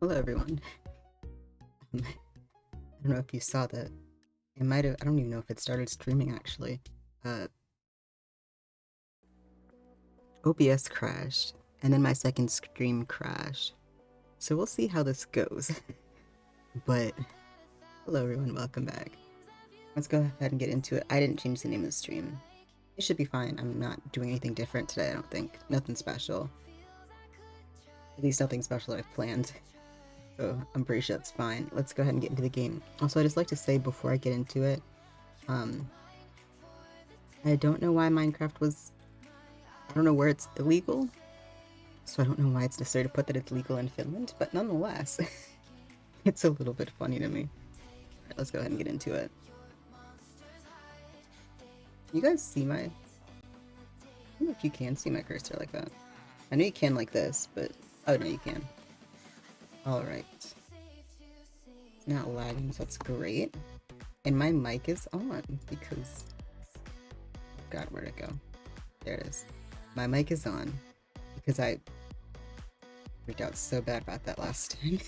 Hello everyone. I don't know if you saw that. It might have, I don't even know if it started streaming actually. Uh, OBS crashed, and then my second stream crashed. So we'll see how this goes. But, hello everyone, welcome back. Let's go ahead and get into it. I didn't change the name of the stream. It should be fine. I'm not doing anything different today, I don't think. Nothing special. At least nothing special that I've planned. So I'm pretty sure it's fine. Let's go ahead and get into the game. Also, I just like to say before I get into it, I don't know why Minecraft was, I don't know where it's illegal, so I don't know why it's necessary to put that it's legal in Finland, but nonetheless, it's a little bit funny to me. Alright, let's go ahead and get into it. You guys see my, I don't know if you can see my cursor like that. I know you can like this, but, oh no, you can. Alright. It's not lagging, so that's great. And my mic is on, because, God, where'd it go? There it is. My mic is on, because I freaked out so bad about that last time.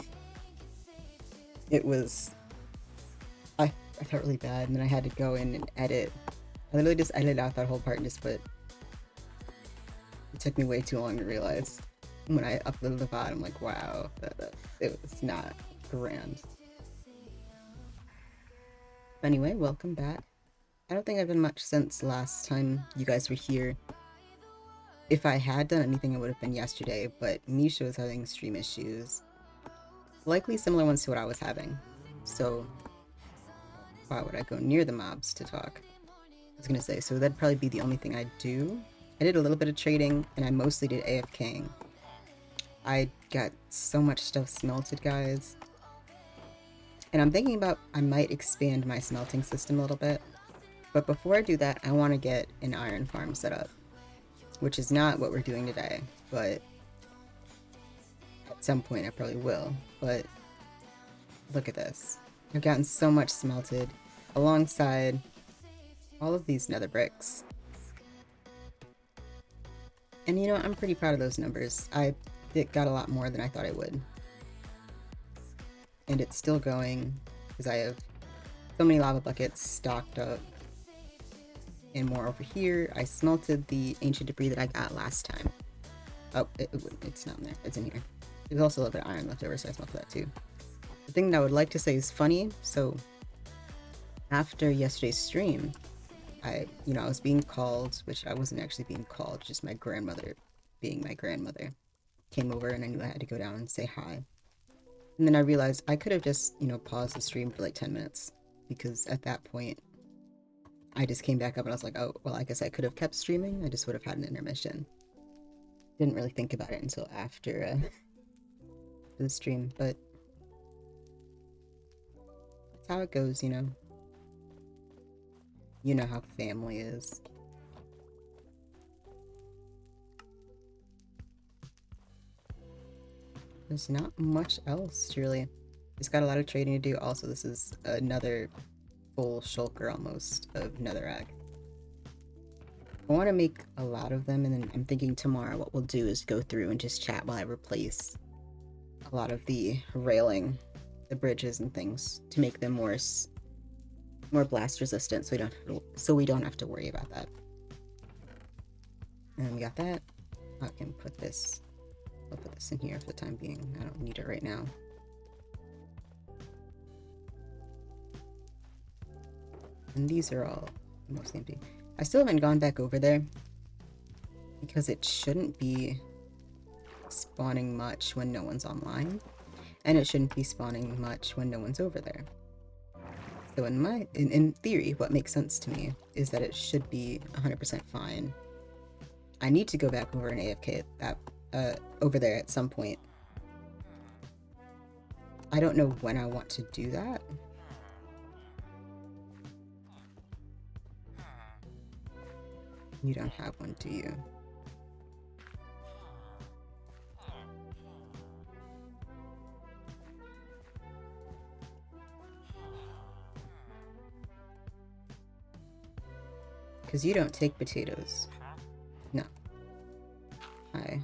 It was, I felt really bad, and then I had to go in and edit. I literally just edited out that whole part and just put, it took me way too long to realize when I uploaded the VOD. I'm like, wow, it was not grand. But anyway, welcome back. I don't think I've done much since last time you guys were here. If I had done anything, it would have been yesterday, but Misha was having stream issues. Likely similar ones to what I was having. So why would I go near the mobs to talk? I was gonna say, so that'd probably be the only thing I'd do. I did a little bit of trading, and I mostly did AFKing. I got so much stuff smelted, guys. And I'm thinking about, I might expand my smelting system a little bit. But before I do that, I want to get an iron farm set up. Which is not what we're doing today, but at some point I probably will. But look at this. I've gotten so much smelted alongside all of these nether bricks. And you know, I'm pretty proud of those numbers. It got a lot more than I thought I would. And it's still going, because I have so many lava buckets stocked up. And more over here. I smelted the ancient debris that I got last time. Oh, it's not in there. It's in here. There's also a little bit of iron left over, so I smelted that too. The thing that I would like to say is funny. So after yesterday's stream, I was being called, which I wasn't actually being called, just my grandmother, being my grandmother, came over and I knew I had to go down and say hi. And then I realized I could have just, paused the stream for like 10 minutes, because at that point, I just came back up and I was like, oh, well, I guess I could have kept streaming. I just would have had an intermission. Didn't really think about it until after the stream, but that's how it goes, you know. You know how family is. There's not much else, really. Just got a lot of trading to do. Also, this is another full shulker almost of netherrack. I want to make a lot of them, and then I'm thinking tomorrow what we'll do is go through and just chat while I replace a lot of the railing, the bridges and things, to make them more blast resistant, so we don't have to worry about that. And we got that. I can put this. I'll put this in here for the time being. I don't need it right now. And these are all mostly empty. I still haven't gone back over there because it shouldn't be spawning much when no one's online, and it shouldn't be spawning much when no one's over there. So in theory, what makes sense to me is that it should be 100% fine. I need to go back over an AFK over there at some point. I don't know when I want to do that. You don't have one, do you? Because you don't take potatoes. No. Hi.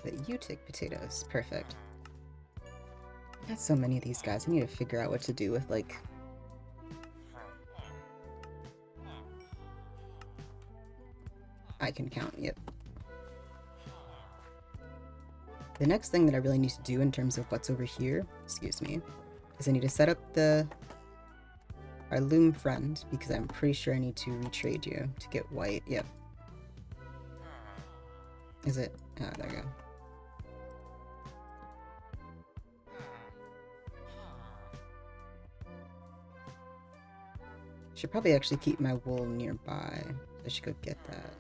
But you take potatoes. Perfect. I got so many of these guys. I need to figure out what to do with, like... I can count, yep. The next thing that I really need to do in terms of what's over here, excuse me, is I need to set up our loom friend, because I'm pretty sure I need to retrade you to get white. Yep. Is it? Oh, there we go. Should probably actually keep my wool nearby. I should go get that.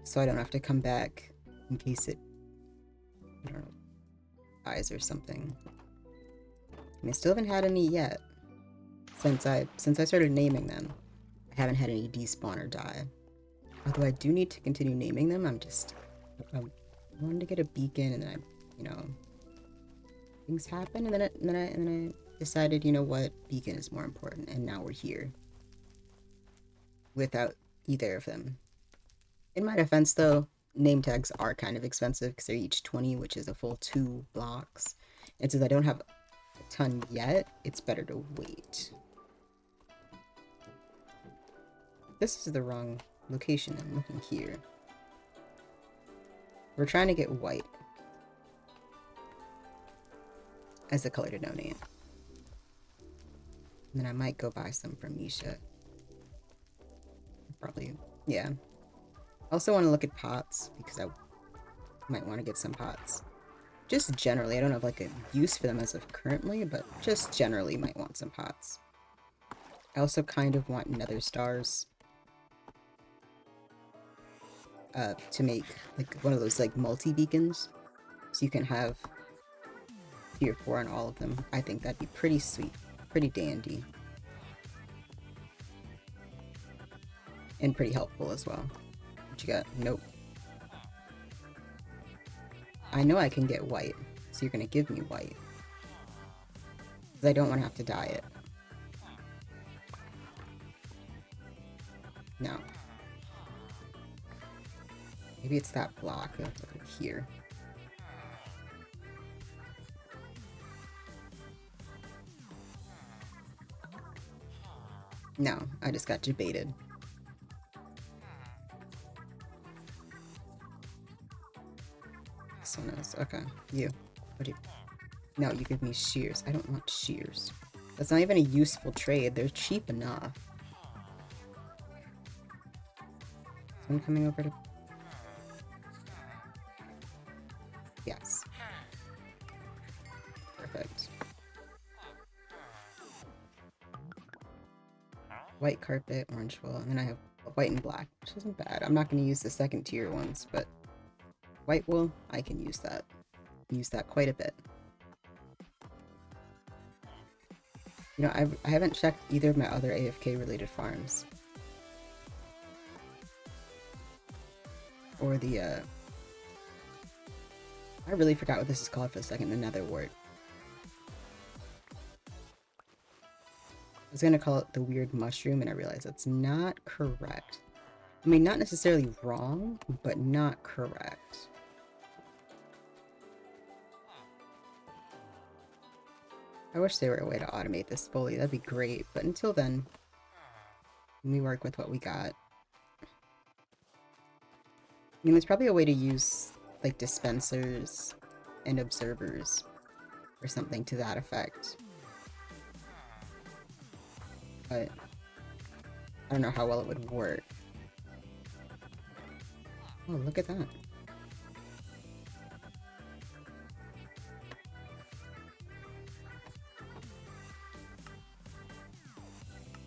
So I don't have to come back in case it, I don't know, dies or something. And I still haven't had any yet. Since I started naming them, I haven't had any despawn or die. Although I do need to continue naming them. I wanted to get a beacon, and then you know, things happen, and then I decided, you know what, beacon is more important, and now we're here without either of them. In my defense, though, name tags are kind of expensive because they're each 20, which is a full 2 blocks. And since I don't have a ton yet, it's better to wait. This is the wrong location. I'm looking here. We're trying to get white as the color to donate. And then I might go buy some from Misha. Probably, yeah. I also want to look at pots, because I might want to get some pots. Just generally, I don't have like a use for them as of currently, but just generally might want some pots. I also kind of want nether stars. To make like one of those like multi-beacons. So you can have 3 or 4 on all of them. I think that'd be pretty sweet. Pretty dandy. And pretty helpful as well. What you got? Nope. I know I can get white, so you're gonna give me white. Because I don't want to have to dye it. No. Maybe it's that block over here. No, I just got debated. This one is, okay, you. What do you? No, you give me shears. I don't want shears. That's not even a useful trade. They're cheap enough. Someone coming over to... Yes. Perfect. White carpet, orange wool, and then I have white and black, which isn't bad. I'm not going to use the second tier ones, but white wool, I can use that. Use that quite a bit. You know, I haven't checked either of my other AFK related farms. Or the, I really forgot what this is called for a second, the nether wart. I was gonna call it the weird mushroom, and I realized that's not correct. I mean, not necessarily wrong, but not correct. I wish there were a way to automate this fully, that'd be great, but until then, we work with what we got. I mean, there's probably a way to use, like, dispensers and observers, or something to that effect. But I don't know how well it would work. Oh, look at that.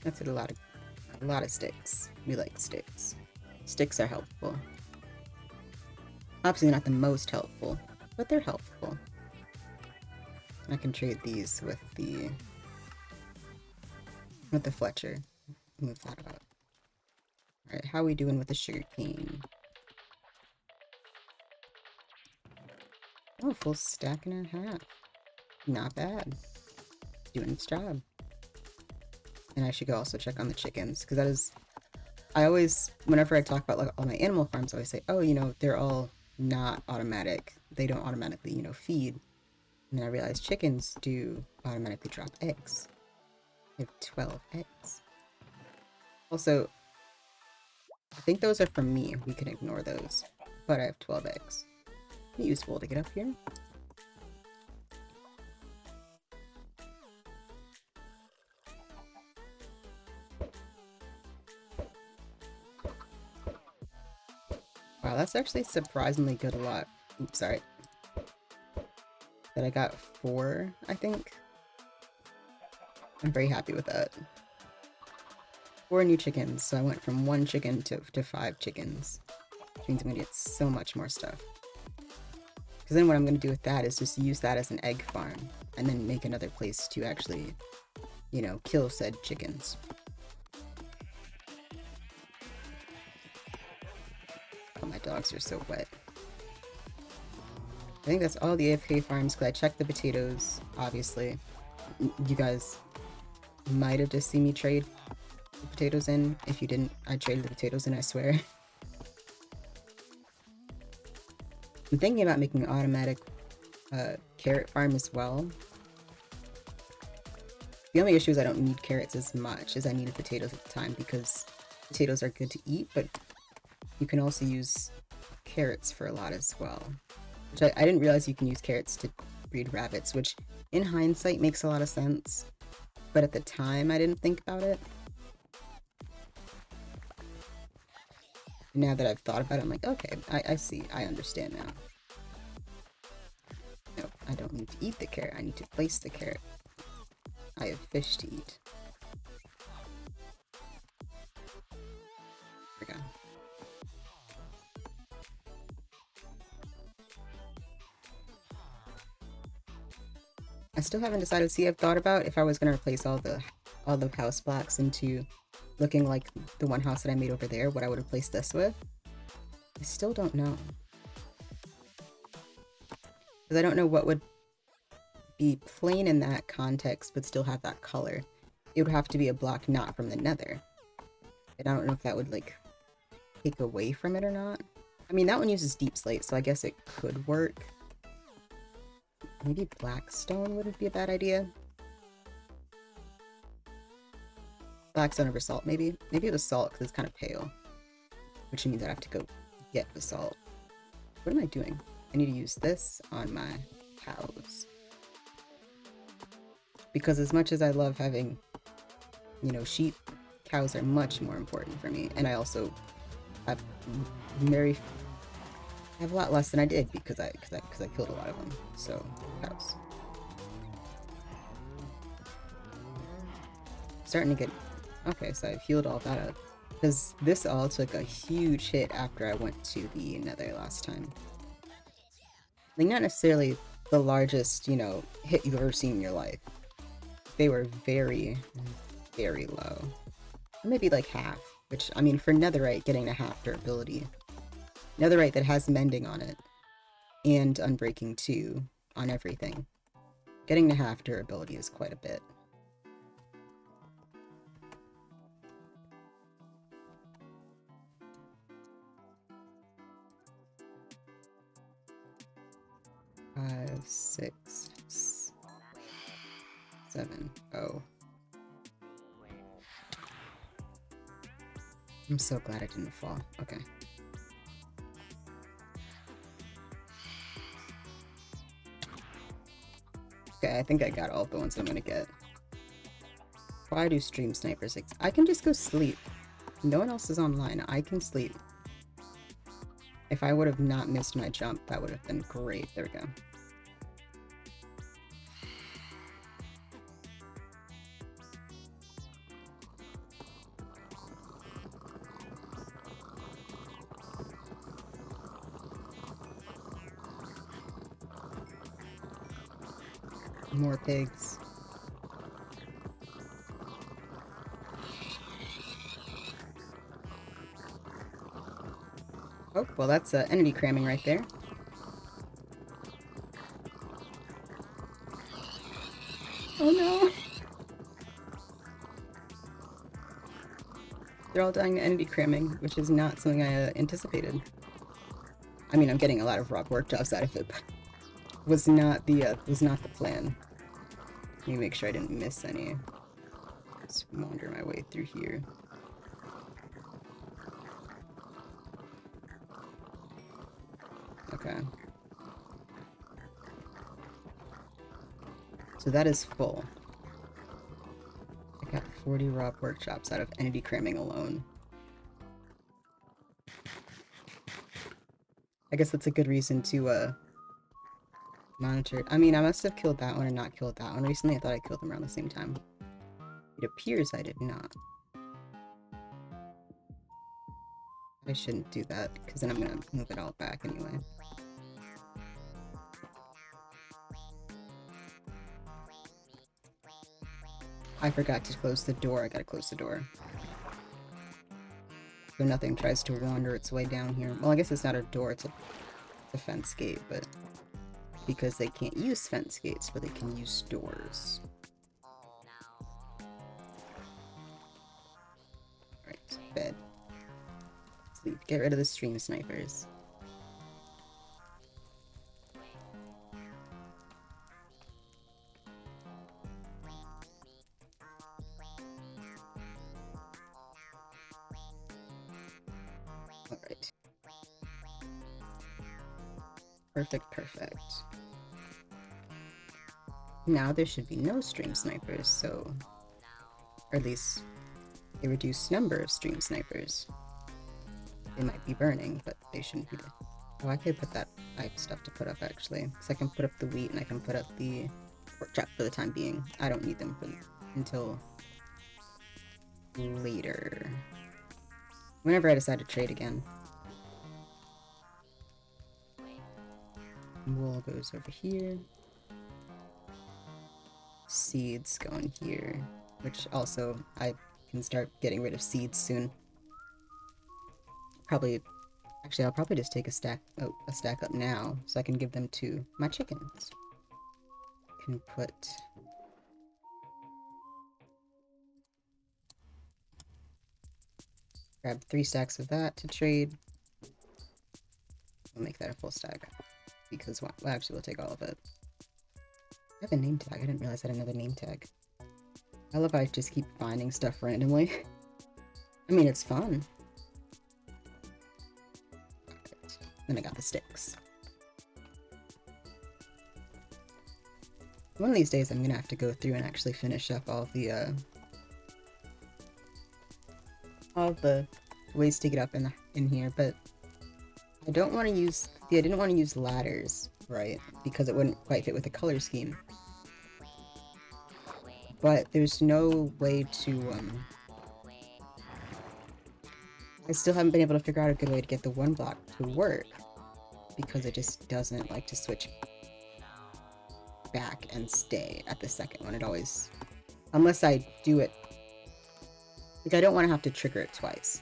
That's a lot of sticks. We like sticks. Sticks are helpful. Obviously not the most helpful, but they're helpful. I can trade these with the Fletcher. Move that out. Alright, how are we doing with the sugar cane? Oh, full stack and a half. Not bad. Doing its job. And I should go also check on the chickens, because that is... I always, whenever I talk about like all my animal farms, I always say, oh, you know, they're all not automatic. They don't automatically, feed. And then I realized chickens do automatically drop eggs. I have 12 eggs. Also, I think those are from me. We can ignore those. But I have 12 eggs. Useful to get up here. Wow, that's actually surprisingly good a lot. Oops, sorry. That I got 4, I think. I'm very happy with that. 4 new chickens, so I went from 1 chicken to 5 chickens. Which means I'm gonna get so much more stuff. Because then what I'm gonna do with that is just use that as an egg farm, and then make another place to actually, kill said chickens. Oh, my dogs are so wet. I think that's all the AFK farms, because I checked the potatoes, obviously. You guys might have just seen me trade the potatoes in. If you didn't, I traded the potatoes in, I swear. I'm thinking about making an automatic carrot farm as well. The only issue is I don't need carrots as much as I needed potatoes at the time, because potatoes are good to eat, but you can also use carrots for a lot as well. Which I didn't realize you can use carrots to breed rabbits, which in hindsight makes a lot of sense. But at the time, I didn't think about it. Now that I've thought about it, I'm like, okay, I see, I understand now. No, I don't need to eat the carrot, I need to place the carrot. I have fish to eat. There we go. I still haven't decided. See, I've thought about if I was gonna replace all the house blocks into looking like the one house that I made over there, what I would replace this with. I still don't know. Because I don't know what would be plain in that context but still have that color. It would have to be a block not from the nether. And I don't know if that would, like, take away from it or not. I mean, that one uses deep slate, so I guess it could work. Maybe black stone wouldn't be a bad idea. Black stone over salt, maybe? Maybe it was salt, because it's kind of pale. Which means I'd have to go get the salt. What am I doing? I need to use this on my cows. Because as much as I love having, sheep, cows are much more important for me. And I also have I have a lot less than I did because I killed a lot of them. So, cows. Starting to get... Okay, so I've healed all that up. Because this all took a huge hit after I went to the nether last time. Like, not necessarily the largest, hit you've ever seen in your life. They were very, very low. Or maybe like half, which, I mean, for netherite, getting a half durability. Netherite that has mending on it, and unbreaking 2 on everything. Getting to half durability is quite a bit. Five, 6, 7. Oh. I'm so glad I didn't fall. Okay. Okay, I think I got all the ones I'm gonna get. Why do stream snipers exist? I can just go sleep. No one else is online. I can sleep. If I would have not missed my jump, that would have been great. There we go. More pigs. Oh, well that's entity cramming right there. Oh no! They're all dying to entity cramming, which is not something I anticipated. I mean, I'm getting a lot of rock workshops out of it, but was not the plan. Let me make sure I didn't miss any. Just wander my way through here. Okay. So that is full. I got 40 rock workshops out of entity cramming alone. I guess that's a good reason to monitor. I mean, I must have killed that one and not killed that one recently. I thought I killed them around the same time. It appears I did not. I shouldn't do that, because then I'm gonna move it all back anyway. I forgot to close the door. I gotta close the door. So nothing tries to wander its way down here. Well, I guess it's not a door, it's a fence gate, but because they can't use fence gates, but they can use doors. Alright, bed. Sleep. Get rid of the stream snipers. Alright. Perfect, perfect. Now there should be no stream snipers, so... or at least a reduced number of stream snipers. They might be burning, but they shouldn't be there. Oh, I could put that... I have stuff to put up, actually. So I can put up the wheat, and I can put up the pork chop for the time being. I don't need them until... later. Whenever I decide to trade again. Wool goes over here. Seeds go in here, which also I can start getting rid of seeds soon. Probably, actually, I'll probably just take a stack up now, so I can give them to my chickens. Can put grab 3 stacks of that to trade. We'll make that a full stack because well, actually, we'll take all of it. I have a name tag. I didn't realize I had another name tag. I love how I just keep finding stuff randomly. I mean, it's fun. Right. Then I got the sticks. One of these days, I'm gonna have to go through and actually finish up all the ways to get up in here, but I don't want to use. See, I didn't want to use ladders, right? Because it wouldn't quite fit with the color scheme. But there's no way to, I still haven't been able to figure out a good way to get the one block to work. Because it just doesn't like to switch back and stay at the second one. It always... unless I do it... like, I don't want to have to trigger it twice.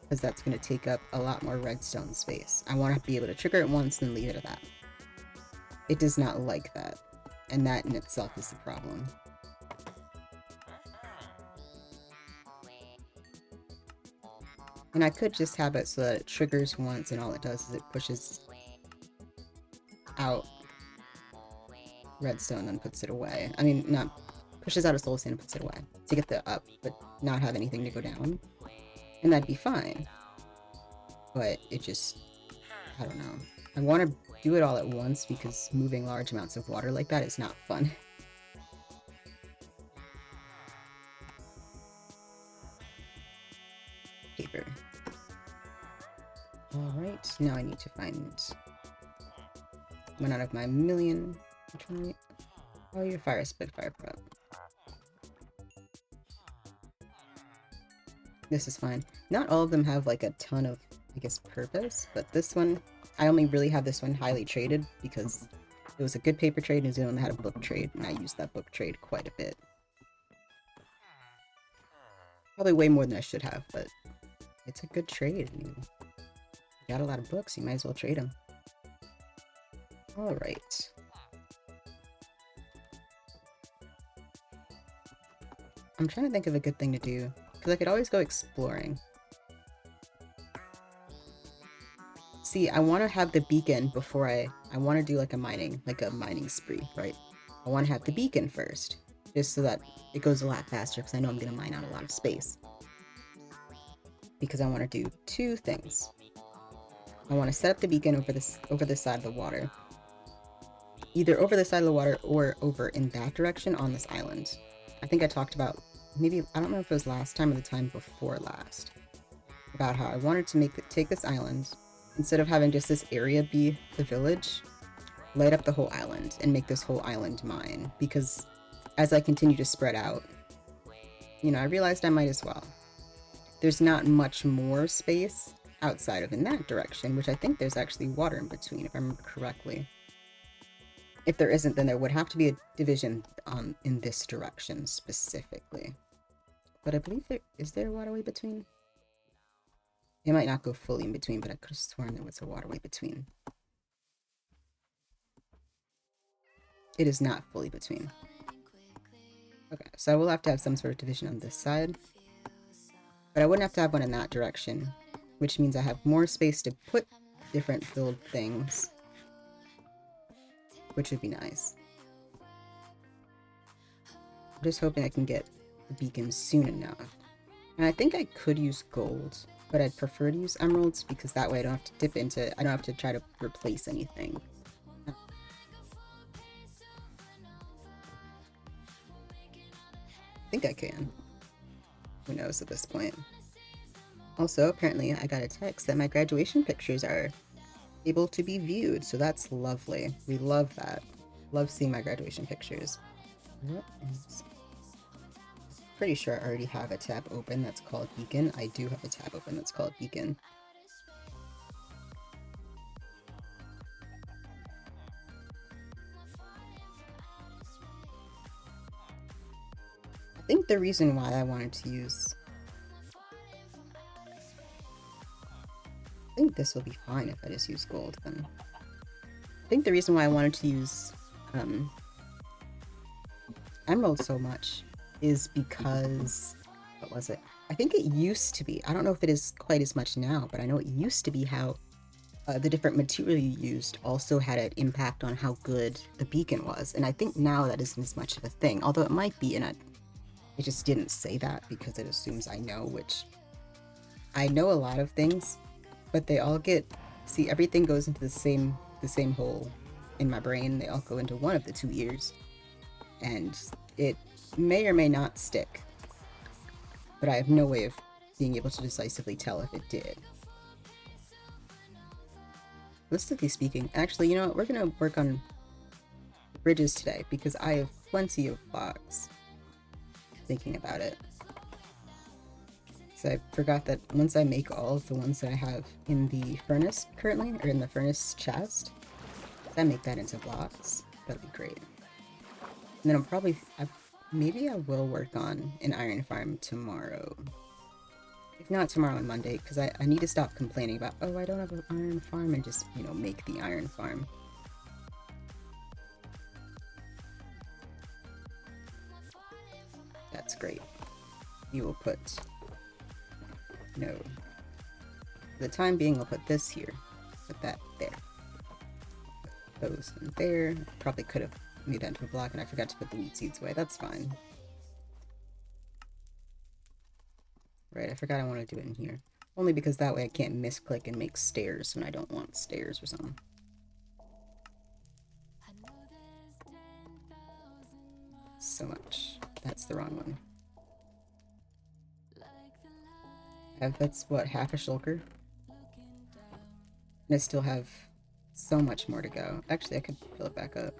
Because that's going to take up a lot more redstone space. I want to be able to trigger it once and leave it at that. It does not like that. And that in itself is the problem. And I could just have it so that it triggers once and all it does is it pushes out redstone and puts it away. I mean, not pushes out a soul sand and puts it away. To get the up, but not have anything to go down. And that'd be fine. But it just... I don't know. I want to do it all at once because moving large amounts of water like that is not fun. Paper. Alright, now I need to find one out of my million. Oh, your fire spitfire prep. This is fine. Not all of them have like a ton of, I guess, purpose, but this one, I only really have this one highly traded because it was a good paper trade and it was the one that had a book trade, and I used that book trade quite a bit. Probably way more than I should have, but it's a good trade. I mean, you got a lot of books, you might as well trade them. Alright. I'm trying to think of a good thing to do, because I could always go exploring. see, I want to have the beacon before I want to do like a mining spree, right? I want to have the beacon first, just so that it goes a lot faster, because I know I'm going to mine out a lot of space. Because I want to do two things. I want to set up the beacon over the side of the water. Either over the side of the water or over in that direction on this island. I think I talked about, maybe, I don't know if it was last time or the time before last, about how I wanted to take this island, instead of having just this area be the village, light up the whole island and make this whole island mine. Because as I continue to spread out, you know, I realized I might as well. There's not much more space outside of in that direction, which I think there's actually water in between, if I remember correctly. If there isn't, then there would have to be a division in this direction specifically. But I believe is there a waterway between? It might not go fully in between, but I could have sworn there was a waterway between. It is not fully between. Okay, so I will have to have some sort of division on this side. But I wouldn't have to have one in that direction, which means I have more space to put different build things, which would be nice. I'm just hoping I can get the beacon soon enough. And I think I could use gold, but I'd prefer to use emeralds, because that way I don't have to dip into, I don't have to try to replace anything. I think I can. Who knows at this point. Also, apparently I got a text that my graduation pictures are able to be viewed, so that's lovely. We love that. Love seeing my graduation pictures. Pretty sure I already have a tab open that's called Beacon. I do have a tab open that's called Beacon. I think the reason why I wanted to use... I think this will be fine if I just use gold then. I think the reason why I wanted to use emerald so much is because, what was it? I think it used to be, I don't know if it is quite as much now, but I know it used to be how the different material you used also had an impact on how good the beacon was. And I think now that isn't as much of a thing, although it might be, and it just didn't say that because it assumes I know, which I know a lot of things, but they all get, see, everything goes into the same hole in my brain. They all go into one of the two ears, and it may or may not stick, but I have no way of being able to decisively tell if it did. Realistically speaking, actually, you know what, we're gonna work on bridges today because I have plenty of blocks. Thinking about it, so I forgot that once I make all of the ones that I have in the furnace currently, or in the furnace chest, if I make that into blocks, that'd be great. And then I'll probably, maybe I will work on an iron farm tomorrow. If not tomorrow, on Monday, because I need to stop complaining about, oh, I don't have an iron farm, and just, you know, make the iron farm. That's great. You will put, no, for the time being, we'll put this here, put that there, those in there. Probably could have made that into a block, and I forgot to put the wheat seeds away. That's fine. Right, I forgot I want to do it in here. Only because that way I can't misclick and make stairs when I don't want stairs or something. So much. That's the wrong one. That's what, half a shulker? And I still have so much more to go. Actually, I could fill it back up.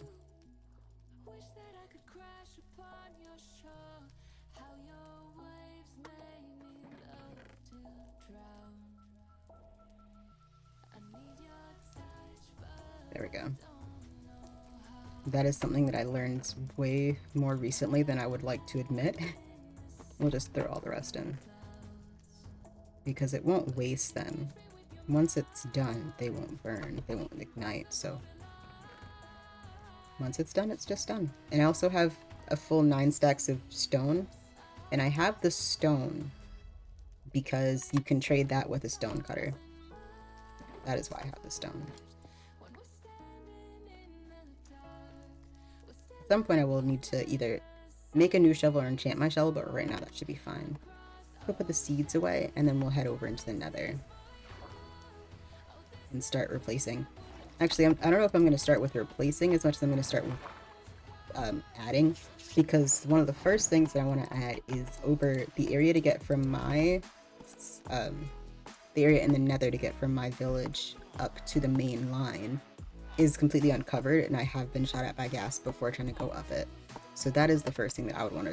There we go. That is something that I learned way more recently than I would like to admit. We'll just throw all the rest in, because it won't waste them. Once it's done, they won't burn, they won't ignite, so once it's done, it's just done. And I also have a full 9 stacks of stone, and I have the stone because you can trade that with a stone cutter. That is why I have the stone. At some point I will need to either make a new shovel or enchant my shovel, but right now that should be fine. We'll put the seeds away, and then we'll head over into the nether and start replacing. Actually, I don't know if I'm going to start with replacing as much as I'm going to start with adding, because one of the first things that I want to add is over the area to get from my the area in the nether to get from my village up to the main line is completely uncovered, and I have been shot at by ghast before trying to go up it. So that is the first thing that I would want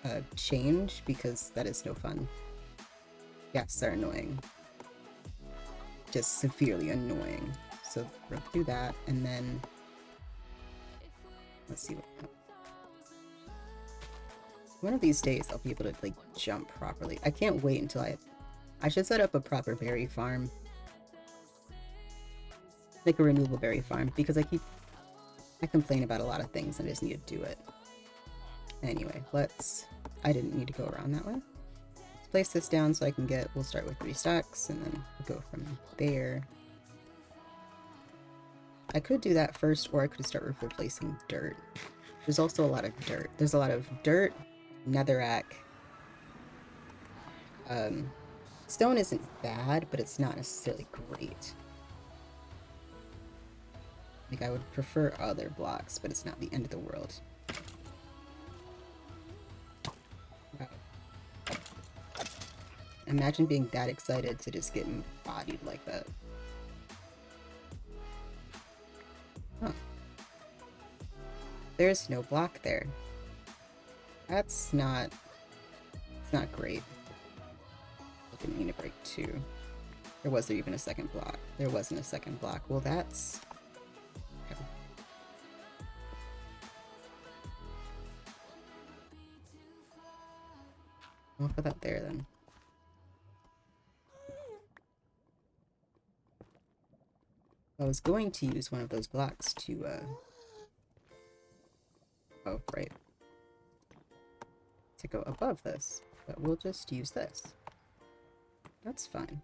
to change, because that is no fun. Ghasts are annoying. Just severely annoying. So we'll do that, and then let's see what one of these days I'll be able to like jump properly. I can't wait until I should set up a proper berry farm. Like a renewable berry farm, because I complain about a lot of things and I just need to do it. Anyway, I didn't need to go around that way. Let's place this down so I can we'll start with 3 stacks and then we'll go from there. I could do that first, or I could start with replacing dirt. There's also a lot of dirt. There's a lot of dirt, netherrack. Stone isn't bad, but it's not necessarily great. Like, I would prefer other blocks, but it's not the end of the world. Wow. Imagine being that excited to just get bodied like that. Huh. There's no block there. It's not great. I didn't mean to break 2. Was there even a second block? There wasn't a second block. Well, that's... Okay. I'll put that there then. I was going to use one of those blocks to, oh, right. To go above this, but we'll just use this. That's fine.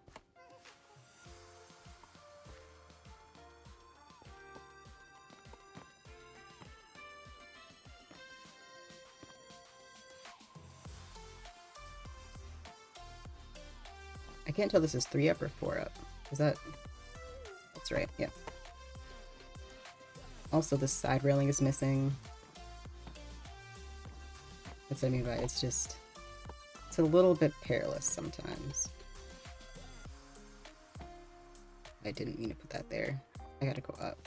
I can't tell this is 3 up or 4 up. Is that... That's right, yeah. Also, the side railing is missing. That's what I mean by it's just... It's a little bit perilous sometimes. I didn't mean to put that there. I gotta go up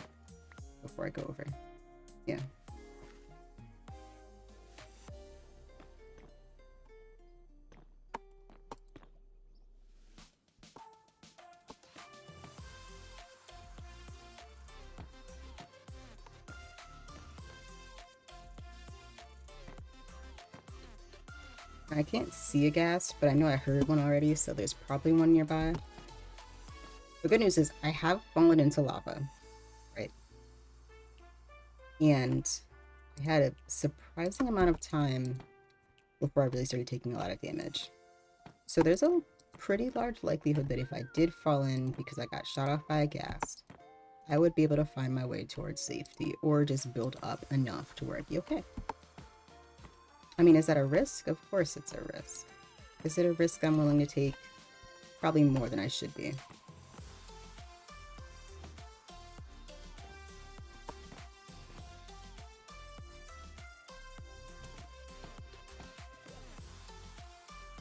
before I go over. Yeah. I can't see a ghast, but I know I heard one already, so there's probably one nearby. The good news is I have fallen into lava, right? And I had a surprising amount of time before I really started taking a lot of damage. So there's a pretty large likelihood that if I did fall in because I got shot off by a ghast, I would be able to find my way towards safety, or just build up enough to where I'd be okay. I mean, is that a risk? Of course it's a risk. Is it a risk I'm willing to take? Probably more than I should be.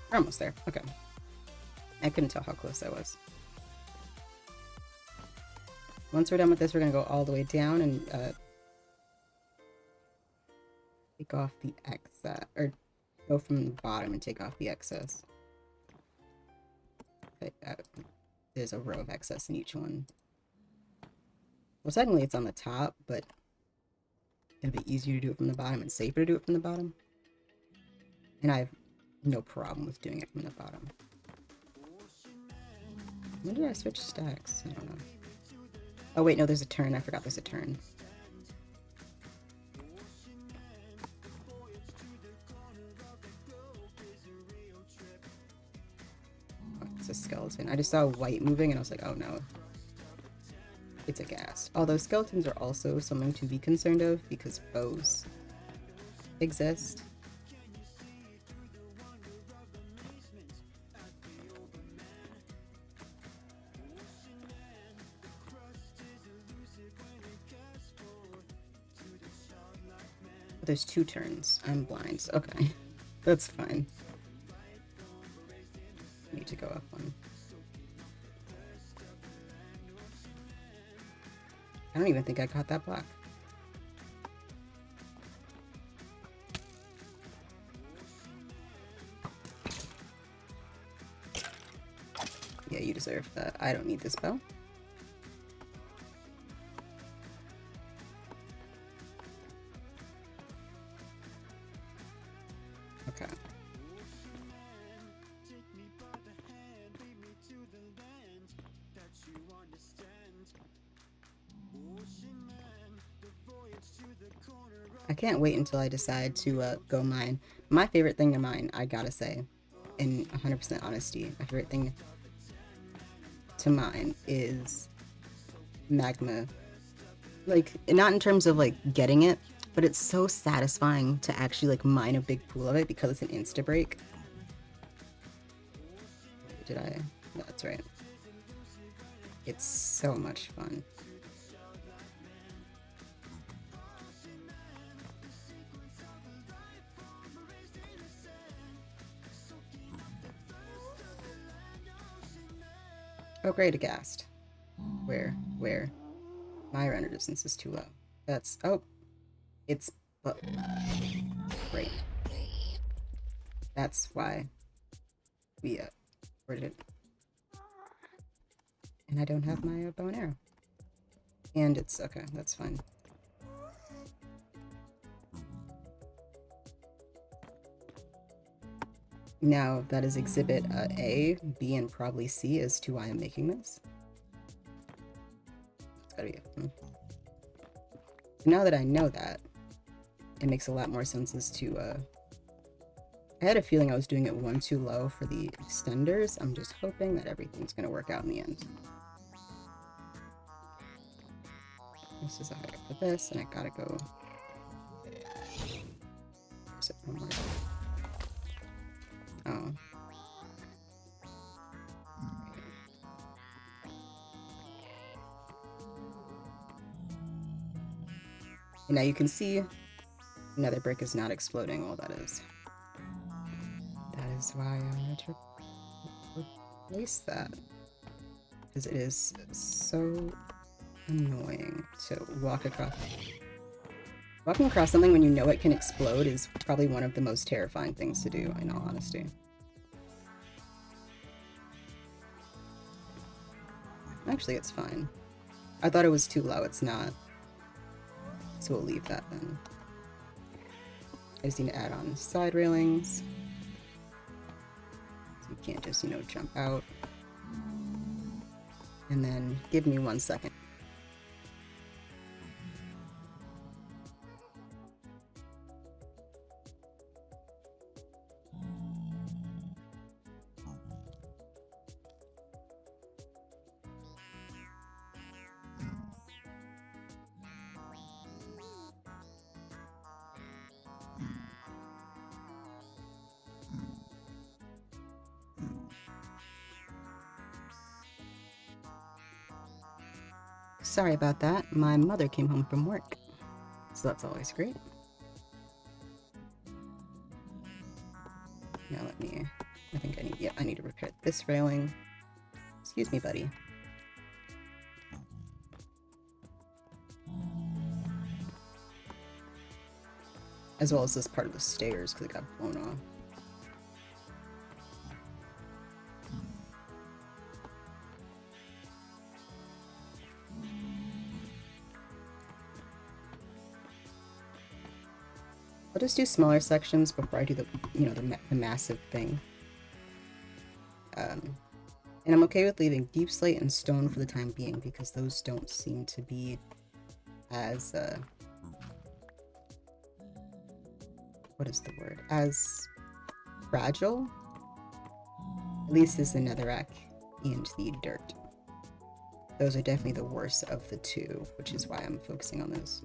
We're almost there. Okay. I couldn't tell how close I was. Once we're done with this, we're going to go all the way down and take off the excess, or go from the bottom and take off the excess. Okay, there's a row of excess in each one. Well, technically it's on the top, but it'll be easier to do it from the bottom and safer to do it from the bottom. And I have no problem with doing it from the bottom. When did I switch stacks? I don't know. Oh wait, no, there's a turn. I forgot there's a turn. Oh, it's a skeleton. I just saw white moving and I was like, oh no. it's a ghast. Although skeletons are also something to be concerned of because bows exist. There's 2 turns. I'm blind. Okay. That's fine. I need to go up one. I don't even think I caught that block. Yeah, you deserve that. I don't need this bow. Okay. I can't wait until I decide to go mine. My favorite thing to mine, I gotta say, in 100% honesty, my favorite thing to mine is magma. Like, not in terms of, like, getting it, but it's so satisfying to actually, like, mine a big pool of it because it's an insta-break. Did I? No, that's right. It's so much fun. Oh, great, a ghast. Where? My render distance is too low. That's, oh, it's, oh, great. That's why we, where did it? And I don't have my bow and arrow. And it's, okay, that's fine. Now, that is exhibit A, B, and probably C as to why I'm making this. It's gotta be it. So now that I know that, it makes a lot more sense as to, I had a feeling I was doing it one too low for the extenders. I'm just hoping that everything's gonna work out in the end. This is a higher for this, and I gotta go. Is it one more? Oh. And now you can see another brick is not exploding. All that is. That is why I wanted to replace that. Because it is so annoying to walk across. Walking across something when you know it can explode is probably one of the most terrifying things to do, in all honesty. Actually, it's fine. I thought it was too low. It's not. So we'll leave that then. I just need to add on side railings. So you can't just, you know, jump out. And then give me 1 second. Sorry about that. My mother came home from work. So that's always great. Now let me, I think I need, yeah, I need to repair this railing. Excuse me, buddy. As well as this part of the stairs because it got blown off. I'll just do smaller sections before I do the, you know, the massive thing. And I'm okay with leaving deep slate and stone for the time being because those don't seem to be as, what is the word? As fragile, at least as the netherrack and the dirt. Those are definitely the worst of the two, which is why I'm focusing on those.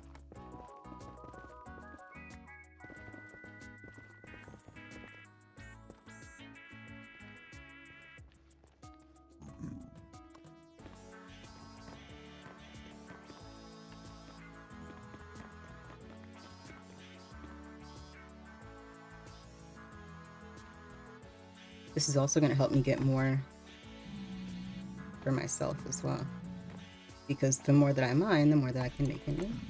This is also going to help me get more for myself as well. Because the more that I mine, the more that I can make in.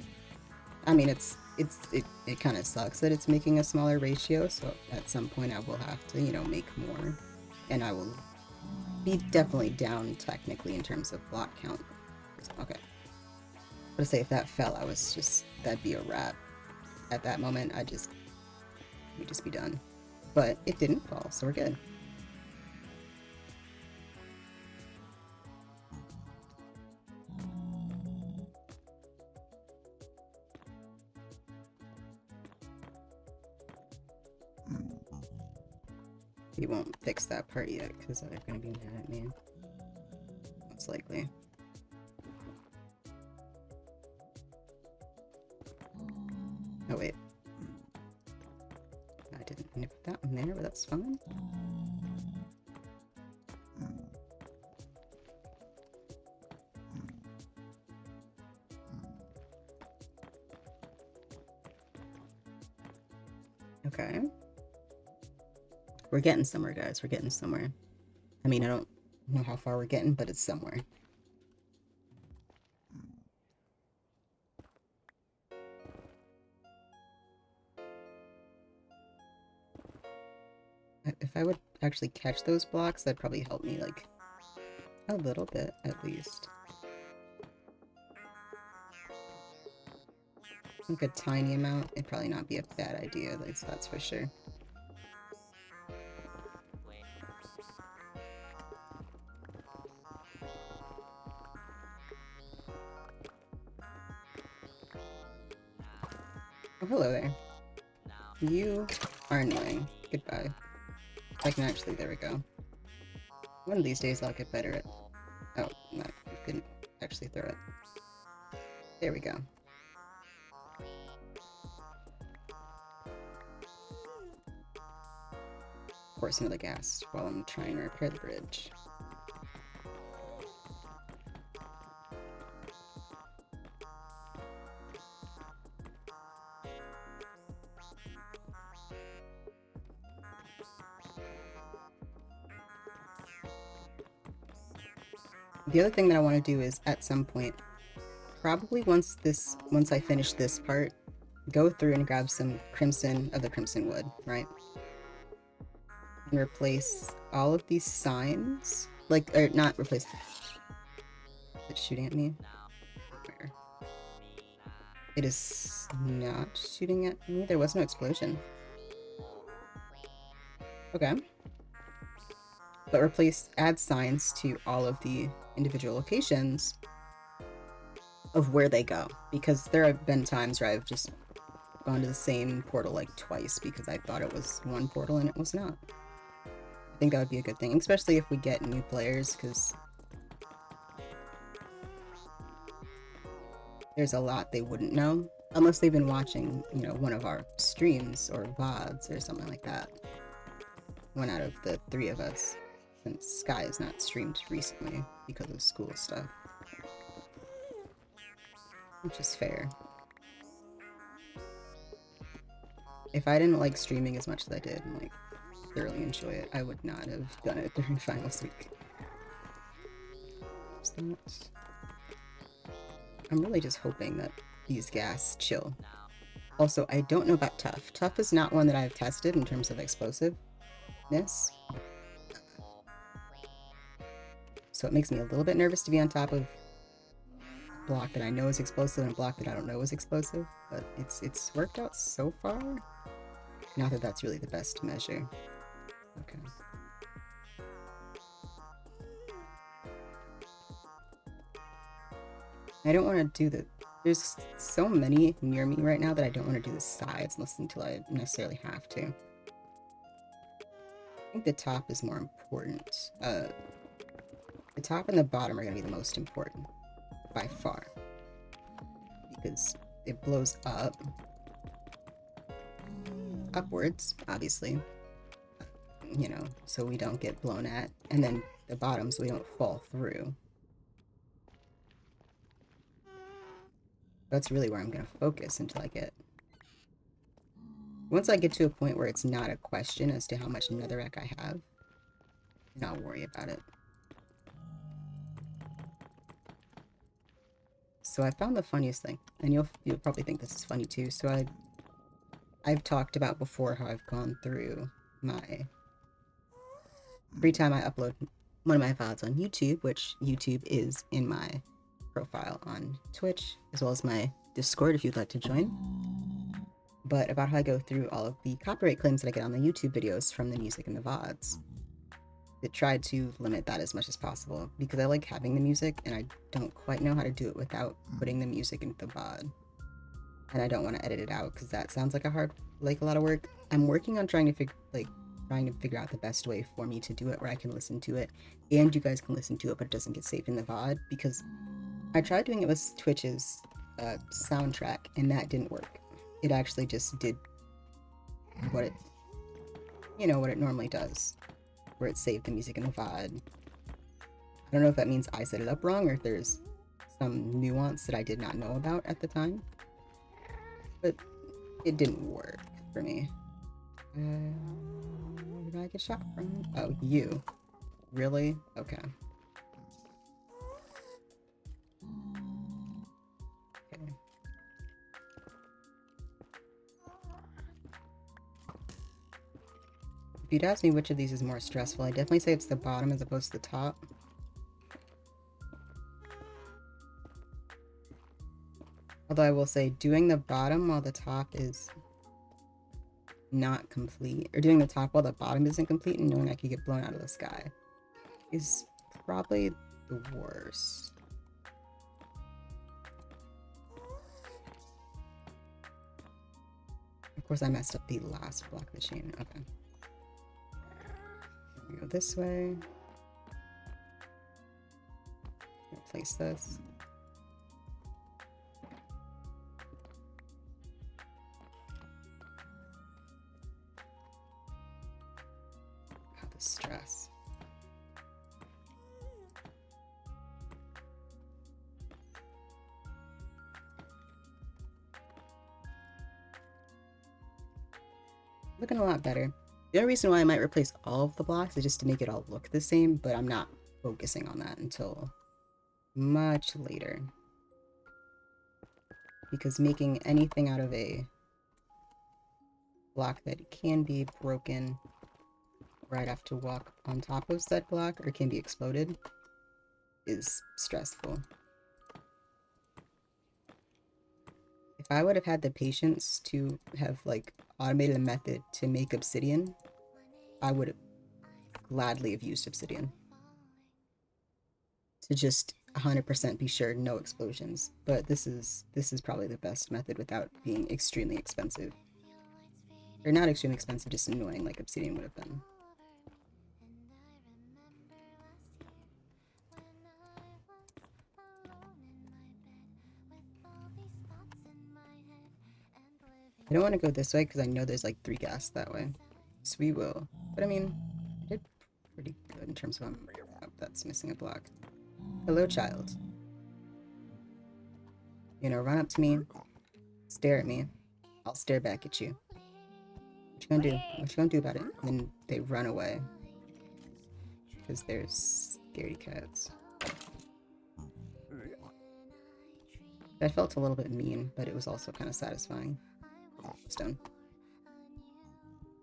I mean, it kind of sucks that it's making a smaller ratio, so at some point I will have to, you know, make more. And I will be definitely down technically in terms of block count. Okay. But say if that fell, that'd be a wrap. At that moment, we'd just be done. But it didn't fall, so we're good. He won't fix that part yet, because they're gonna be mad at me. Most likely. Oh wait. I didn't nip that one there, but that's fine. Okay. We're getting somewhere, guys. We're getting somewhere. I mean, I don't know how far we're getting, but it's somewhere. If I would actually catch those blocks, that'd probably help me, like, a little bit, at least. Like a tiny amount, it'd probably not be a bad idea, at least that's for sure. Oh, hello there. You are annoying. Goodbye. I can actually, there we go. One of these days I'll get better at... Oh, no, I couldn't actually throw it. There we go. Of course, another gas while I'm trying to repair the bridge. The other thing that I want to do is, at some point, probably once I finish this part, go through and grab some of the crimson wood, right? And replace all of these signs, like, or not replace. Is it shooting at me? Where? It is not shooting at me. There was no explosion. Okay. But add signs to all of the individual locations of where they go, because there have been times where I've just gone to the same portal like twice because I thought it was one portal and it was not. I think that would be a good thing, especially if we get new players, because there's a lot they wouldn't know unless they've been watching, you know, one of our streams or VODs or something like that. One out of the three of us, since Sky has not streamed recently because of school stuff. Which is fair. If I didn't like streaming as much as I did and like thoroughly enjoy it, I would not have done it during finals week. I'm really just hoping that these gas chill. Also, I don't know about Tough. Tough is not one that I've tested in terms of explosiveness. So it makes me a little bit nervous to be on top of a block that I know is explosive and a block that I don't know is explosive. But it's worked out so far. Not that that's really the best measure. Okay. I don't want to do the... There's so many near me right now that I don't want to do the sides until I necessarily have to. I think the top is more important. The top and the bottom are going to be the most important by far, because it blows upwards, obviously, you know, so we don't get blown at, and then the bottom so we don't fall through. That's really where I'm going to focus until I get... Once I get to a point where it's not a question as to how much netherrack I have, then I'll worry about it. So I found the funniest thing, and you'll probably think this is funny too. So I've talked about before how I've gone through my... Every time I upload one of my VODs on YouTube, which YouTube is in my profile on Twitch, as well as my Discord if you'd like to join. But about how I go through all of the copyright claims that I get on the YouTube videos from the music and the VODs. I tried to limit that as much as possible because I like having the music and I don't quite know how to do it without putting the music into the VOD. And I don't want to edit it out because that sounds like a lot of work. I'm working on trying to figure out the best way for me to do it where I can listen to it and you guys can listen to it but it doesn't get saved in the VOD, because I tried doing it with Twitch's soundtrack and that didn't work. It actually just did what it normally does, where it saved the music in the VOD. I don't know if that means I set it up wrong or if there's some nuance that I did not know about at the time, but it didn't work for me. Where did I get shot from? Oh, you. Really? Okay. Okay. If you'd ask me which of these is more stressful, I definitely say it's the bottom as opposed to the top. Although I will say doing the bottom while the top is not complete, or doing the top while the bottom isn't complete and knowing I could get blown out of the sky is probably the worst. Of course I messed up the last block of the chain. Okay. We go this way. Replace this. Oh, the stress. Looking a lot better. The only reason why I might replace all of the blocks is just to make it all look the same, but I'm not focusing on that until much later. Because making anything out of a block that can be broken, or I'd have to walk on top of said block, or can be exploded, is stressful. If I would have had the patience to have like automated a method to make obsidian, I would gladly have used obsidian to just 100% be sure no explosions. But this is probably the best method without being extremely expensive, or not extremely expensive, just annoying like obsidian would have been. I don't want to go this way because I know there's like 3 gas that way. So we will. But I mean, I did pretty good in terms of... Oh, that's missing a block. Hello, child. You know, run up to me, stare at me. I'll stare back at you. What you gonna do? What you gonna do about it? And then they run away. Because they're scaredy cats. That felt a little bit mean, but it was also kind of satisfying. Stone.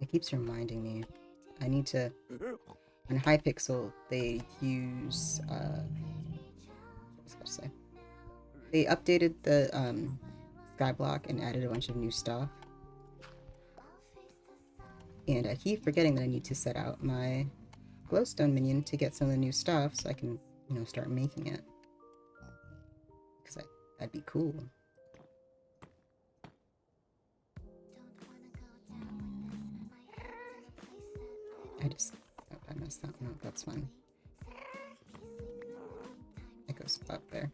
It keeps reminding me I need to... On Hypixel, they use... what was I about to say? They updated the Skyblock and added a bunch of new stuff. And I keep forgetting that I need to set out my glowstone minion to get some of the new stuff so I can, you know, start making it. Because that'd be cool. I messed that one up, that's fine. spot there.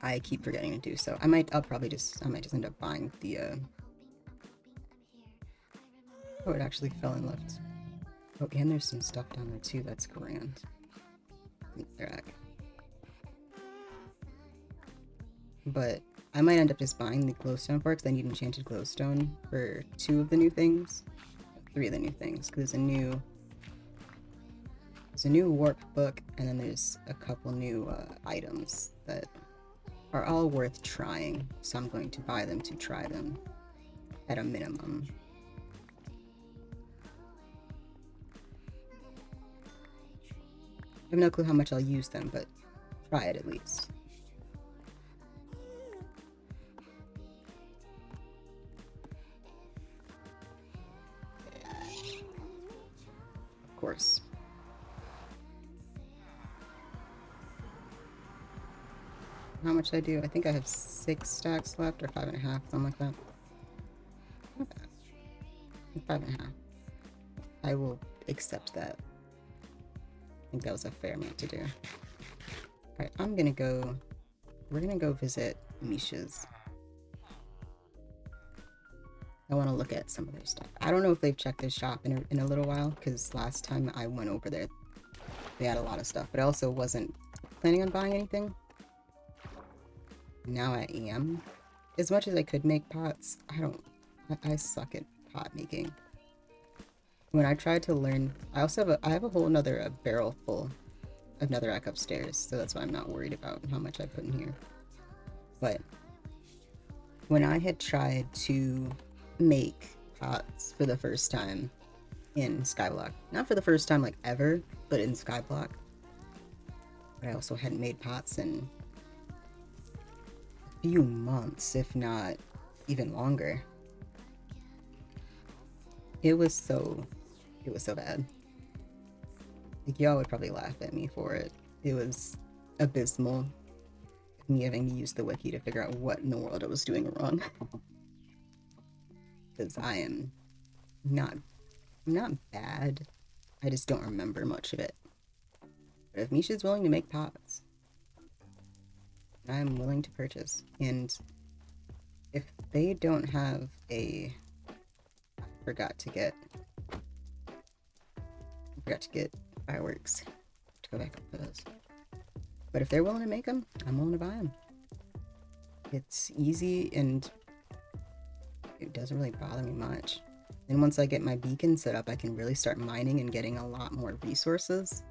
I keep forgetting to do so. I might just end up buying the oh, it actually fell and left. Oh, and there's some stuff down there too, that's grand. But I might end up just buying the glowstone for it, because I need enchanted glowstone for 2 of the new things. 3 of the new things, because there's a new warp book, and then there's a couple new items that are all worth trying, so I'm going to buy them to try them at a minimum. I have no clue how much I'll use them, but try it at least. Of course. How much did I do? I think I have 6 stacks left, or 5.5, something like that. Not bad. 5.5. I will accept that. I think that was a fair amount to do. Alright, we're gonna go visit Misha's. I want to look at some of their stuff. I don't know if they've checked their shop in a little while, because last time I went over there, they had a lot of stuff, but I also wasn't planning on buying anything. Now I am. As much as I could make pots, I suck at pot making. When I tried to learn, I have a whole nother barrel full of netherrack upstairs, so that's why I'm not worried about how much I put in here. But when I had tried to make pots for the first time in Skyblock, not for the first time like ever, but in Skyblock, but I also hadn't made pots in a few months, if not even longer. It was so bad. Like, y'all would probably laugh at me for it. It was abysmal, me having to use the wiki to figure out what in the world I was doing wrong. Because I am not bad, I just don't remember much of it. But if Misha's willing to make pots, I'm willing to purchase. And if they don't have I forgot to get fireworks to go back up for those. But if they're willing to make them, I'm willing to buy them. It's easy and it doesn't really bother me much. And once I get my beacon set up, I can really start mining and getting a lot more resources,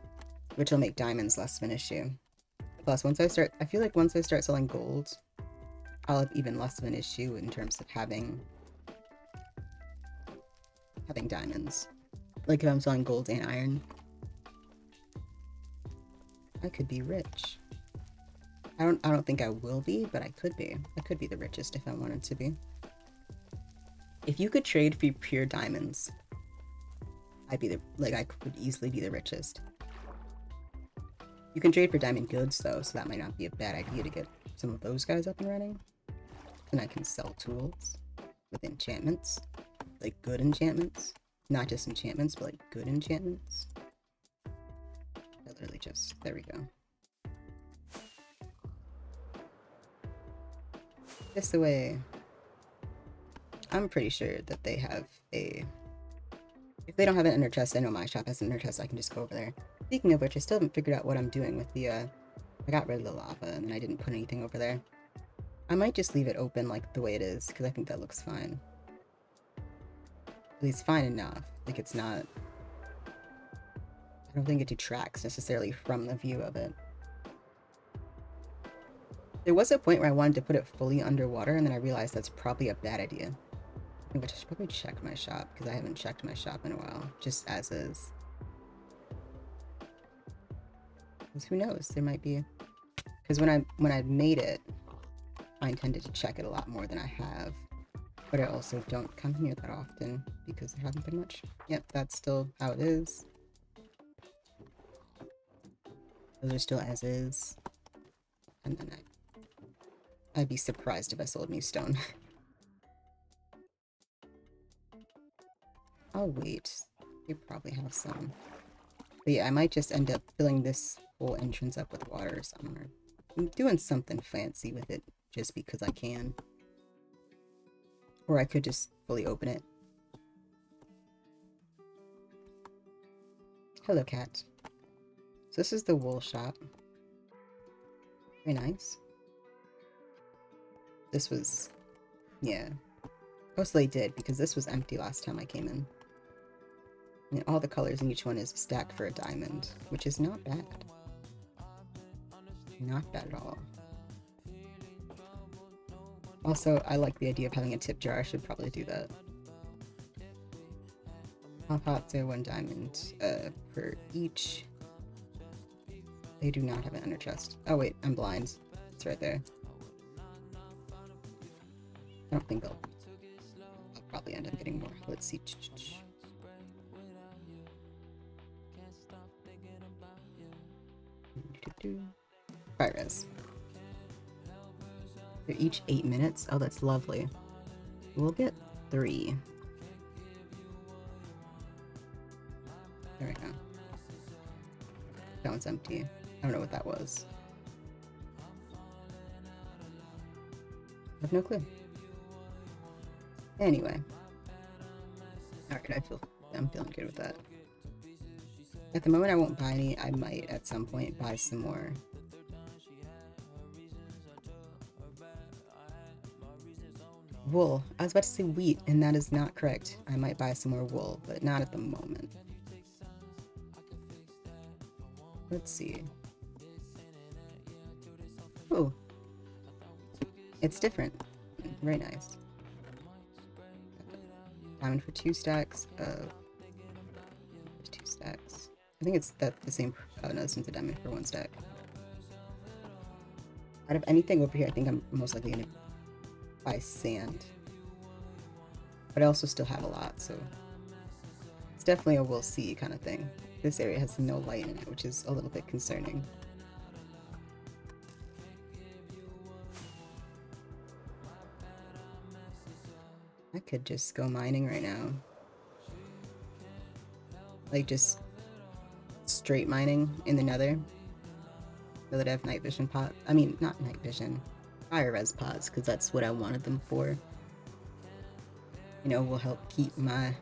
which will make diamonds less of an issue. Plus, I feel like once I start selling gold, I'll have even less of an issue in terms of having diamonds. Like if I'm selling gold and iron, I could be rich. I don't think I will be, but I could be. I could be the richest if I wanted to be. If you could trade for pure diamonds, I could easily be the richest. You can trade for diamond goods though, so that might not be a bad idea to get some of those guys up and running. And I can sell tools with enchantments, like good enchantments. Not just enchantments, but like good enchantments. I literally just, there we go. This away. I'm pretty sure that they have if they don't have an ender chest, I know my shop has an ender chest, I can just go over there. Speaking of which, I still haven't figured out what I'm doing with the, I got rid of the lava and I didn't put anything over there. I might just leave it open like the way it is, because I think that looks fine. At least fine enough. Like it's not, I don't think it detracts necessarily from the view of it. There was a point where I wanted to put it fully underwater, and then I realized that's probably a bad idea. I think I should probably check my shop, because I haven't checked my shop in a while, just as is. Because who knows, there might be... Because when I made it, I intended to check it a lot more than I have. But I also don't come here that often, because there hasn't been much. Yep, that's still how it is. Those are still as is. And then I'd be surprised if I sold me stone. I'll wait. You probably have some. But yeah, I might just end up filling this whole entrance up with water or something. Or I'm doing something fancy with it just because I can. Or I could just fully open it. Hello, cat. So this is the wool shop. Very nice. This was... yeah. Mostly did, because this was empty last time I came in. And all the colors in each one is stacked for a diamond, which is not bad. Not bad at all. Also, I like the idea of having a tip jar. I should probably do that. Half hot, so 1 diamond per each. They do not have an under chest. Oh wait, I'm blind. It's right there. I don't think I'll probably end up getting more. Let's see. Fire res. They're each 8 minutes. Oh, that's lovely. We'll get 3. There we go. That one's empty. I don't know what that was. I have no clue. Anyway. Alright, I'm feeling good with that. At the moment I won't buy any. I might at some point buy some more. Wool. I was about to say wheat, and that is not correct. I might buy some more wool, but not at the moment. Let's see. Oh. It's different. Very nice. Diamond for 2 stacks of... 2 stacks. I think it's the same... oh no, this one's a diamond for 1 stack. Out of anything over here, I think I'm most likely gonna buy sand. But I also still have a lot, so... it's definitely a we'll see kind of thing. This area has no light in it, which is a little bit concerning. I could just go mining right now. Like, just straight mining in the nether. So that I have night vision pods. I mean, not night vision. Fire res pods, because that's what I wanted them for. You know, will help keep my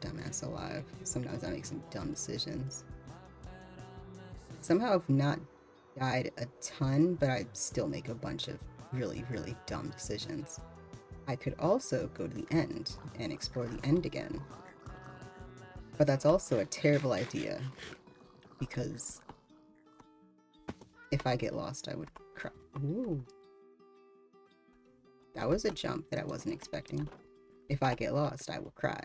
dumbass alive. Sometimes I make some dumb decisions. Somehow I've not died a ton, but I still make a bunch of really, really dumb decisions. I could also go to the end and explore the end again. But that's also a terrible idea, because if I get lost, I would cry. Ooh. That was a jump that I wasn't expecting. If I get lost, I will cry.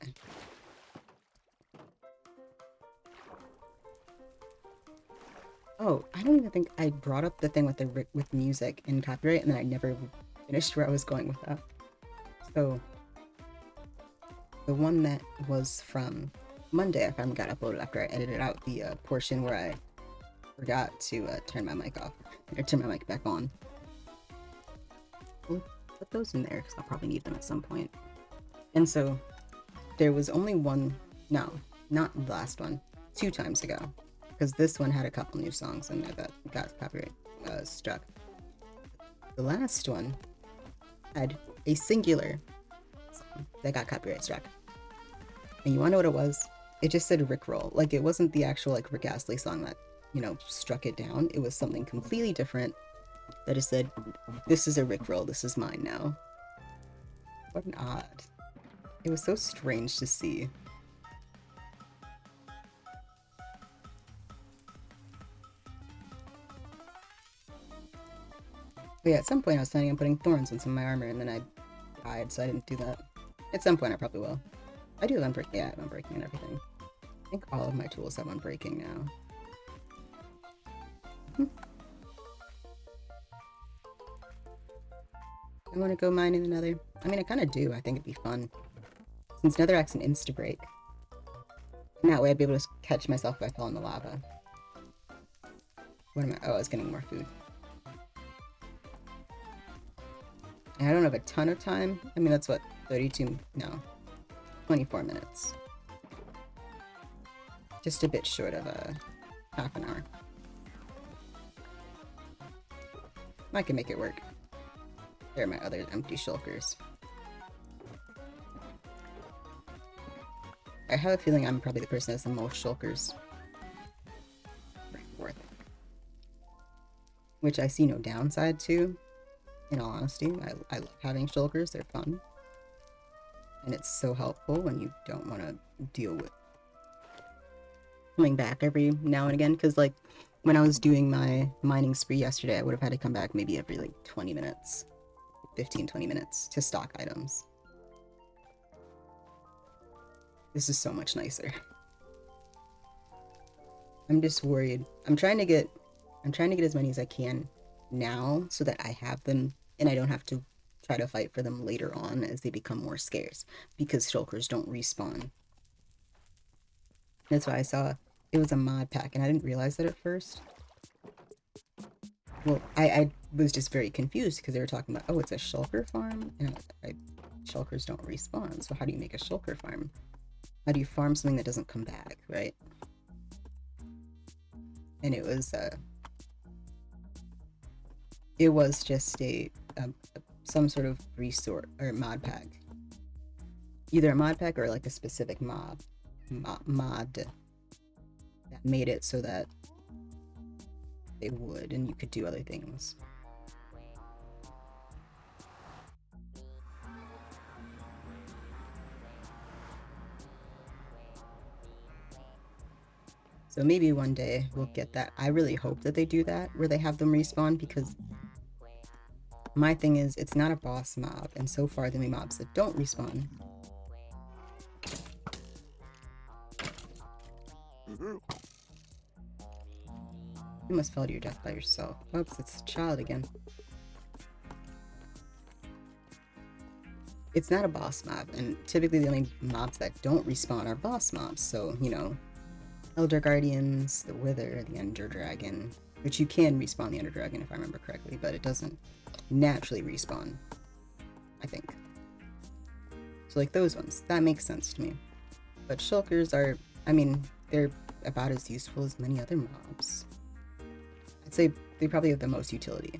Oh, I don't even think I brought up the thing with music and copyright, and then I never finished where I was going with that. So, the one that was from Monday, I finally got uploaded after I edited out the portion where I forgot to turn my mic off, or turn my mic back on. We'll put those in there, because I'll probably need them at some point. And so, there was only one, no, not the last one, 2 times ago. Because this one had a couple new songs and I got copyright struck. The last one had a singular song that got copyright struck. And you wanna know what it was? It just said Rickroll. Like, it wasn't the actual like Rick Astley song that, you know, struck it down. It was something completely different that just said, this is a Rickroll, this is mine now. What an odd. It was so strange to see. But yeah, at some point I was planning on putting thorns in some of my armor, and then I died, so I didn't do that. At some point I probably will. I do have unbreaking, yeah, I have unbreaking and everything. I think all of my tools have unbreaking now. I want to go mine in the nether. I mean, I kind of do. I think it'd be fun. Since netherrack's an insta-break. And that way I'd be able to catch myself if I fell in the lava. What am I? Oh, I was getting more food. And I don't have a ton of time. I mean, that's what, 32, no, 24 minutes. Just a bit short of a half an hour. I can make it work. There are my other empty shulkers. I have a feeling I'm probably the person that has the most shulkers. Worth it. Which I see no downside to, in all honesty. I love having shulkers, they're fun. And it's so helpful when you don't want to deal with coming back every now and again, because like when I was doing my mining spree yesterday, I would have had to come back maybe every like 20 minutes, 15-20 minutes to stock items. This is so much nicer. I'm just worried. I'm trying to get as many as I can now so that I have them and I don't have to try to fight for them later on as they become more scarce, because shulkers don't respawn. That's why I saw it was a mod pack and I didn't realize that at first. Well, I was just very confused because they were talking about, oh, it's a shulker farm, and shulkers don't respawn, so how do you make a shulker farm? How do you farm something that doesn't come back, right? And it was just some sort of resource or mod pack, either a mod pack or like a specific mod that made it so that they would, and you could do other things. So maybe one day we'll get that. I really hope that they do that, where they have them respawn, because my thing is, it's not a boss mob, and so far the only mobs that don't respawn. You must fall to your death by yourself. Oops, it's a child again. It's not a boss mob, and typically the only mobs that don't respawn are boss mobs, so, you know, Elder Guardians, the Wither, the Ender Dragon, which you can respawn the Ender Dragon if I remember correctly, but it doesn't naturally respawn, I think. So like those ones, that makes sense to me. But shulkers are, I mean, they're about as useful as many other mobs. I'd say they probably have the most utility.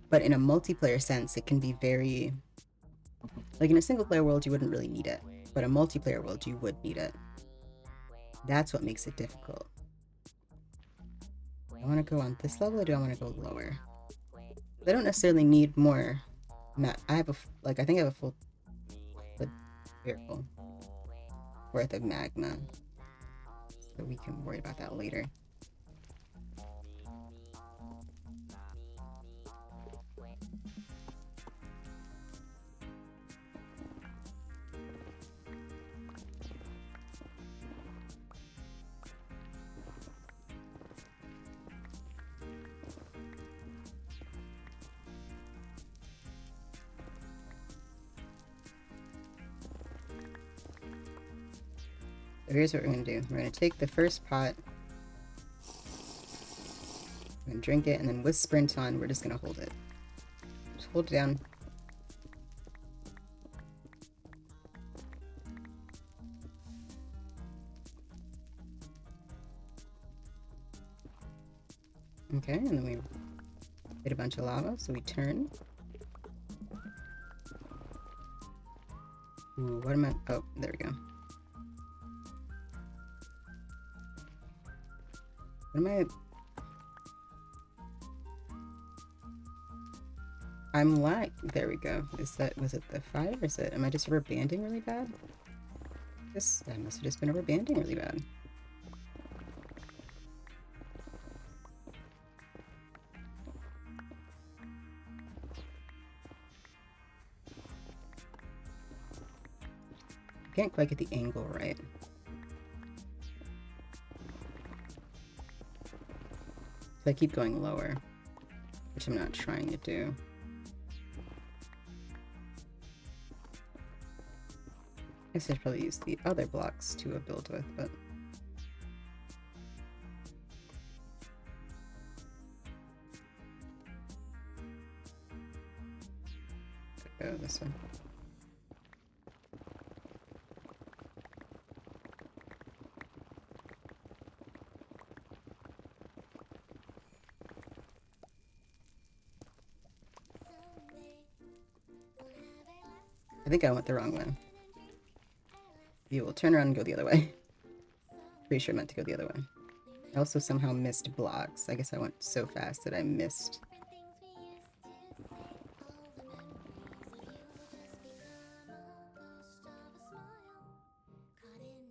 But in a multiplayer sense, it can be very, like in a single player world, you wouldn't really need it, but a multiplayer world, you would need it. That's what makes it difficult. Do I want to go on this level or do I want to go lower? I don't necessarily need more. I have I think I have a full barrel worth of magma, so we can worry about that later. So here's what we're going to do. We're going to take the first pot, we're going to drink it, and then with Sprint on, we're just going to hold it. Just hold it down. Okay, and then we hit a bunch of lava, so we turn. Ooh, what am I? Oh, there we go. What am I? I'm lag. There we go. Was it the fire? Is it? Am I just rubber banding really bad? I must have just been rubber banding really bad. Can't quite get the angle right. So I keep going lower, which I'm not trying to do. I guess I should probably use the other blocks to build with, but go this one. I think I went the wrong way. You will turn around and go the other way. Pretty sure I meant to go the other way. I also somehow missed blocks. I guess I went so fast that I missed.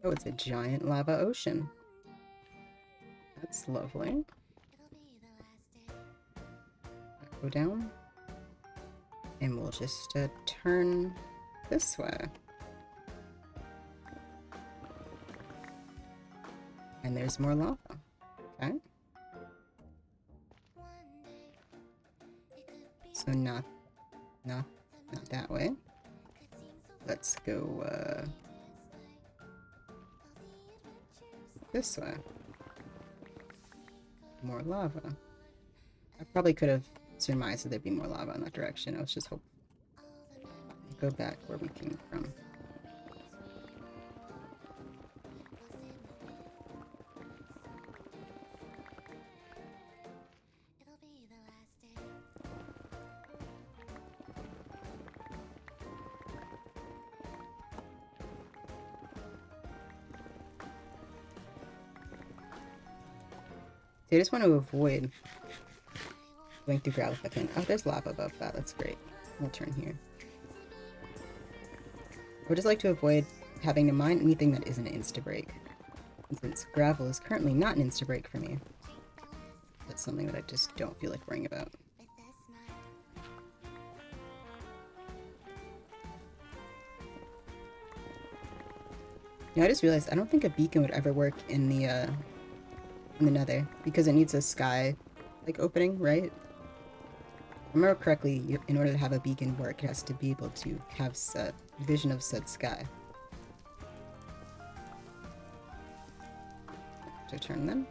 Oh, it's a giant lava ocean. That's lovely. Go down. And we'll just turn this way. And there's more lava. Okay. So not that way. Let's go this way. More lava. I probably could have surmised that there'd be more lava in that direction. I was just hoping. Go back where we came from. I just want to avoid going through gravel if I can. Oh, there's lava above that. That's great. We'll turn here. I would just like to avoid having to mine anything that isn't an insta-break. And since gravel is currently not an insta-break for me, that's something that I just don't feel like worrying about. Yeah, I just realized I don't think a beacon would ever work in the Nether, because it needs a sky like opening, right? If I remember correctly, in order to have a beacon work, it has to be able to have vision of said sky. To turn them.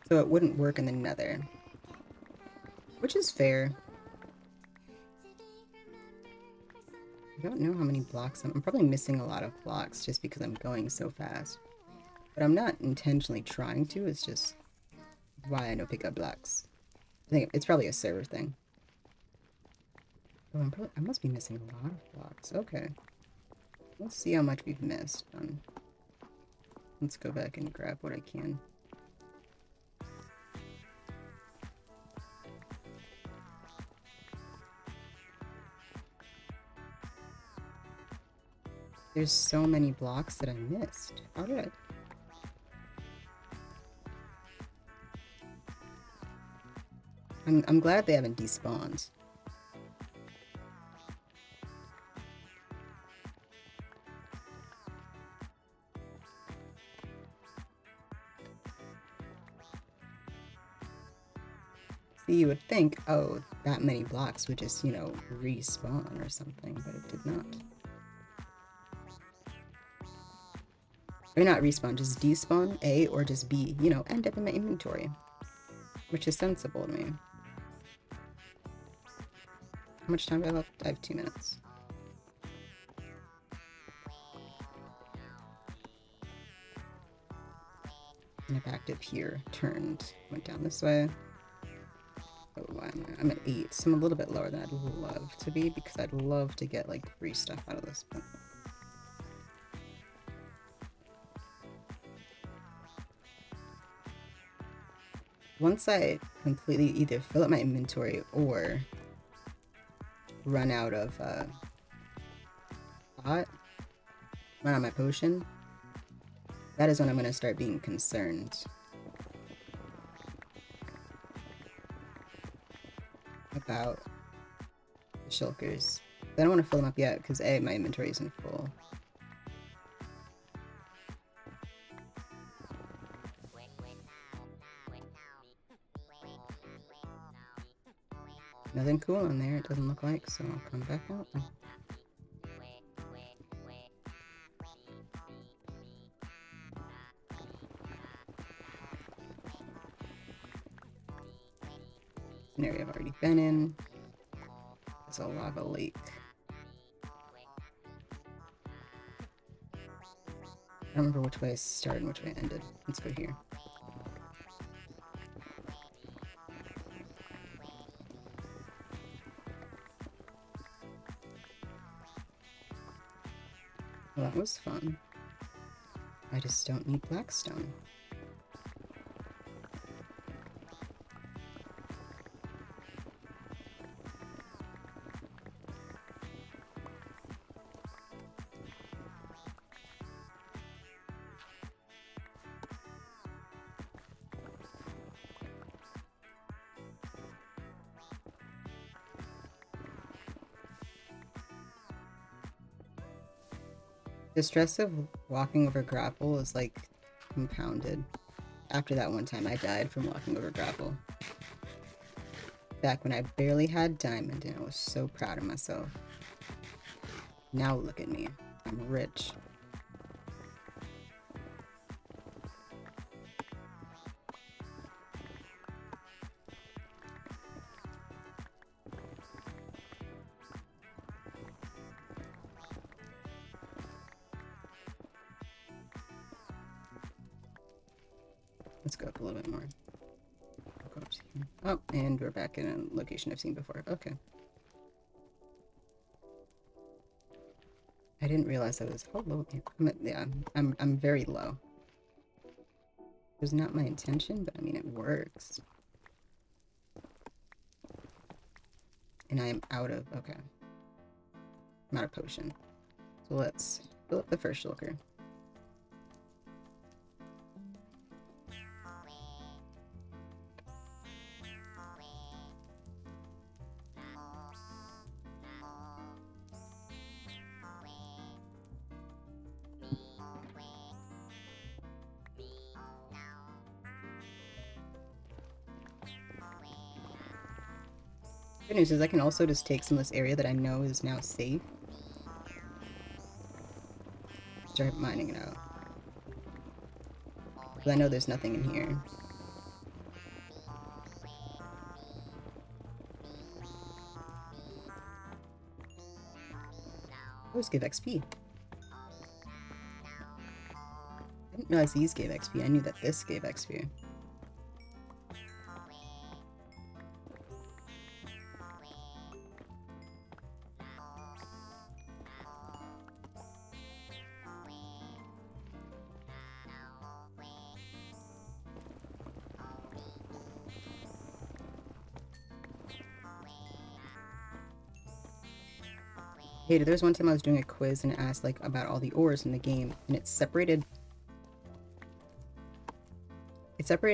So it wouldn't work in the Nether, which is fair. I don't know how many blocks I'm probably missing a lot of blocks just because I'm going so fast. But I'm not intentionally trying to, it's just why I don't pick up blocks. I think it's probably a server thing. Oh, I must be missing a lot of blocks. Okay. Let's see how much we've missed. Let's go back and grab what I can. There's so many blocks that I missed. How did I? I'm glad they haven't despawned. See, you would think, oh, that many blocks would just, you know, respawn or something, but it did not. Or not respawn, just despawn, A, or just B, you know, end up in my inventory. Which is sensible to me. How much time do I have left? I have 2 minutes. And I backed up here, turned, went down this way. Oh, I'm at 8, so I'm a little bit lower than I'd love to be, because I'd love to get, like, free stuff out of this. But once I completely either fill up my inventory or run out of run out of my potion, that is when I'm going to start being concerned about the shulkers. I don't want to fill them up yet because A, my inventory isn't full. Nothing cool in there, it doesn't look like, so I'll come back out. An area I've already been in. There's a lava lake. I don't remember which way I started and which way I ended. Let's go here. was fun. I just don't need Blackstone. The stress of walking over grapple is like compounded. After that one time I died from walking over grapple. Back when I barely had diamond and I was so proud of myself. Now look at me. I'm rich. Let's go up a little bit more. Go up to here. Oh, and we're back in a location I've seen before. Okay. I didn't realize I was how low. I'm very low. It was not my intention, but I mean it works. And I am out of okay. I'm out of potion. So let's fill up the first shulker. Good news is I can also just take some of this area that I know is now safe. Start mining it out. Because I know there's nothing in here. Those give XP. I didn't realize these gave XP. I knew that this gave XP. Hey, there was one time I was doing a quiz and it asked like about all the ores in the game, and it separated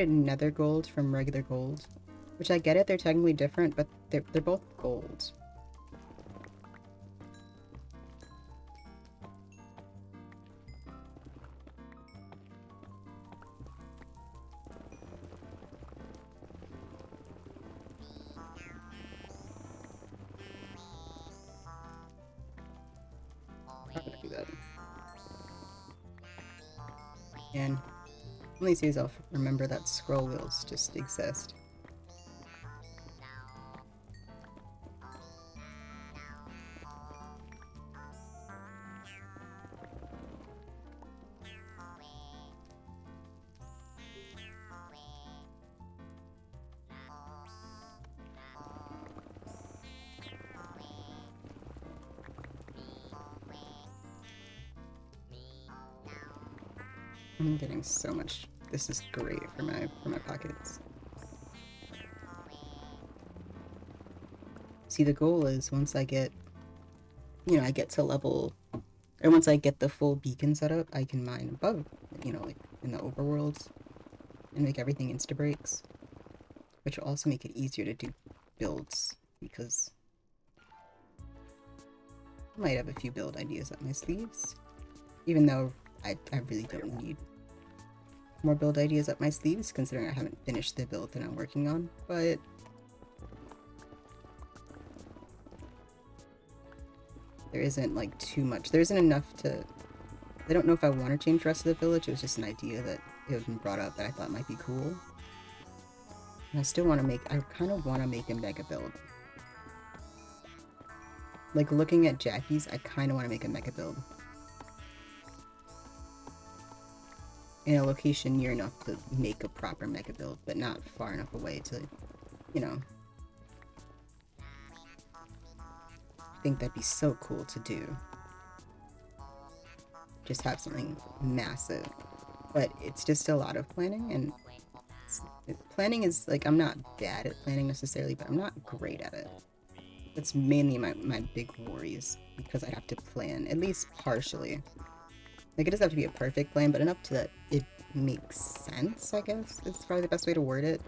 nether gold from regular gold, which I get it, they're technically different, but they're both gold. I'm gonna do that. And one of these days I'll remember that scroll wheels just exist. I'm getting so much. This is great for my pockets. See, the goal is once I get, I get to level, or once I get the full beacon set up, I can mine above, like in the overworlds, and make everything insta-breaks, which will also make it easier to do builds, because I might have a few build ideas up my sleeves, even though I really don't need more build ideas up my sleeves, considering I haven't finished the build that I'm working on, but there isn't like too much. There isn't enough to... I don't know if I want to change the rest of the village. It was just an idea that it had been brought up that I thought might be cool. And I still want to make... I kind of want to make a mega build. Like, looking at Jackie's, I kind of want to make a mega build. In a location near enough to make a proper mega build, but not far enough away to, I think that'd be so cool to do. just have something massive. But it's just a lot of planning, and planning is like, I'm not bad at planning necessarily, but I'm not great at it. That's mainly my big worries, because I have to plan, at least partially. Like, it doesn't have to be a perfect plan, but enough to that it makes sense, I guess. It's probably the best way to word it.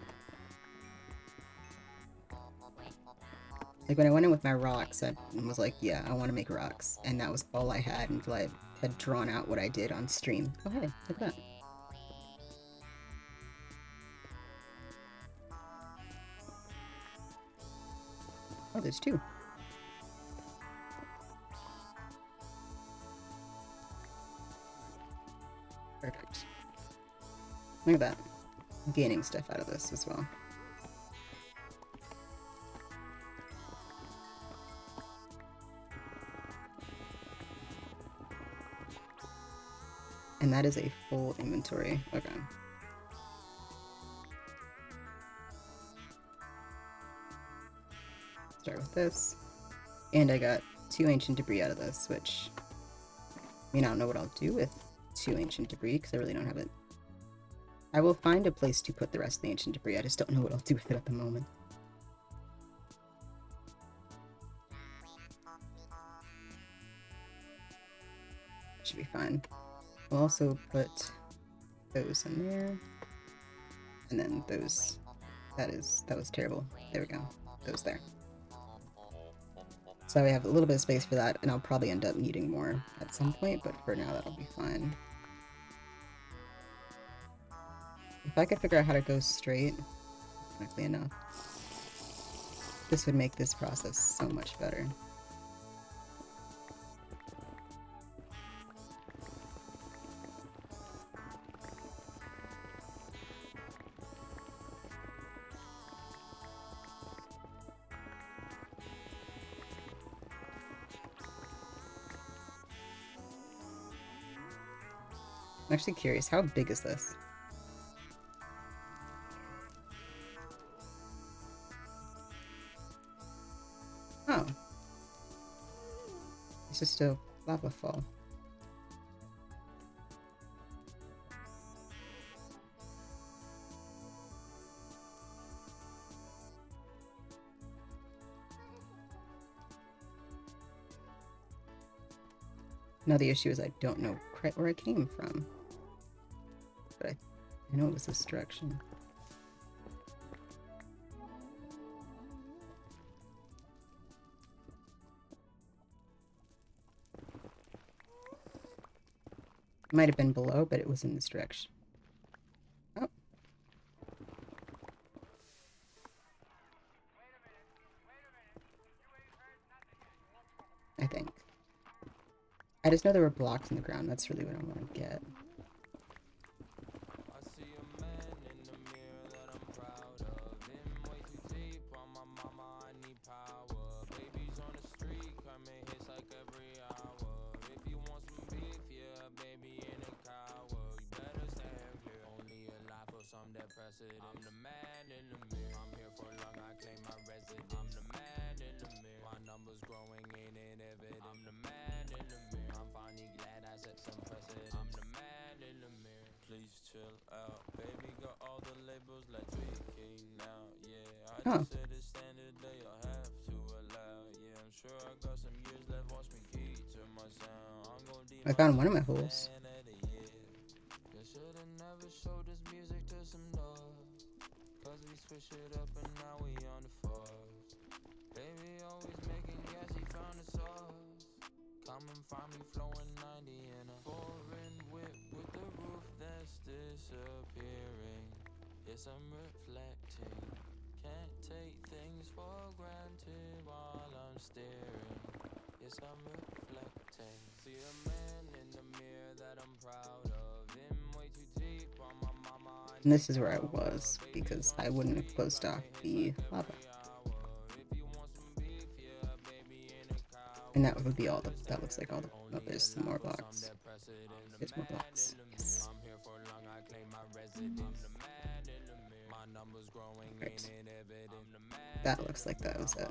Like, when I went in with my rocks, I was like, yeah, I want to make rocks. And that was all I had until I had drawn out what I did on stream. Oh, hey, look at that. Oh, there's two. Perfect. Look at that. I'm gaining stuff out of this as well. And that is a full inventory. Okay. Start with this. And I got 2 ancient debris out of this, which I mean, I don't know what I'll do with 2 ancient debris, because I really don't have it. I will find a place to put the rest of the ancient debris. I just don't know what I'll do with it at the moment. Should be fine. We'll also put those in there. And then those. That was terrible. There we go. Those there. So we have a little bit of space for that, and I'll probably end up needing more at some point, but for now that'll be fine. If I could figure out how to go straight, quickly enough, this would make this process so much better. I'm actually curious, how big is this? Oh. It's just a lava fall. Now the issue is I don't know where it came from. But I know it was this direction. It might have been below, but it was in this direction. Oh. I think. I just know there were blocks in the ground. That's really what I want to get. I'm the man in the mirror. I'm here for long, I claim my residence. I'm the man in the mirror. My numbers growing in evident. I'm the man in the mirror. I'm finally glad I set some precedent. I'm the man in the mirror. Please chill out, baby. Got all the labels, let's be king now. Yeah, I just said it's standard, they'll have to allow. Yeah, I'm sure I got some years left. Watch me keep to my sound. I'm gonna I found one of my holes. Should've never showed this music to some noise, cause we switch it up and now we on the force. Baby always making gas, he found the sauce. Come and find me flowing 90 in a foreign whip with the roof that's disappearing. Yes, I'm reflecting, can't take things for granted while I'm staring. Yes, I'm reflecting. See a man in the mirror that I'm proud of. And this is where I was, because I wouldn't have closed off the lava. And that would be all that looks like all the... Oh, there's some more blocks. There's more blocks. Yes. Right. That looks like that was it.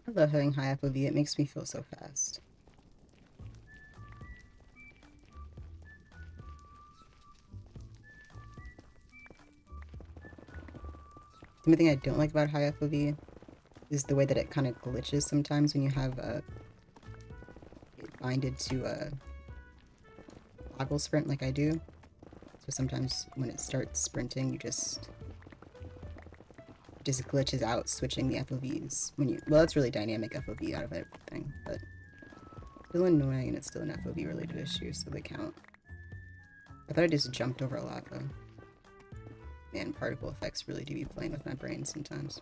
I love having high FOV, it makes me feel so fast. The only thing I don't like about high FOV is the way that it kind of glitches sometimes when you have it binded to a toggle sprint like I do. So sometimes when it starts sprinting, you just glitches out switching the FOVs when you, well, that's really dynamic FOV out of everything, but still annoying, and it's still an FOV related issue, so they count. I thought I just jumped over a lot though. Man, particle effects really do be playing with my brain sometimes.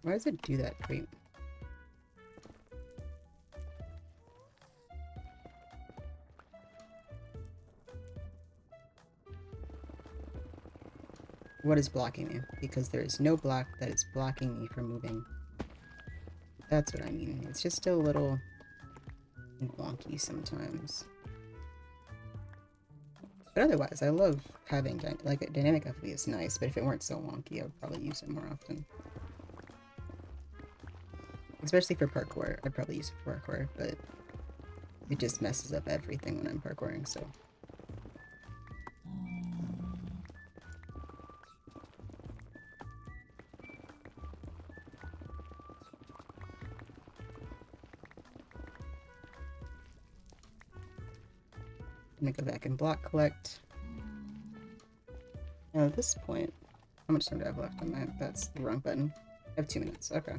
Why does it do that creep? What is blocking me? Because there is no block that is blocking me from moving. That's what I mean. It's just still a little wonky sometimes. But otherwise, I love having, like, a dynamic FOV is nice, but if it weren't so wonky, I would probably use it more often. Especially for parkour. I'd probably use it for parkour, but it just messes up everything when I'm parkouring, so. I'm gonna go back and block collect. Now at this point, how much time do I have left on that? That's the wrong button. I have 2 minutes, okay.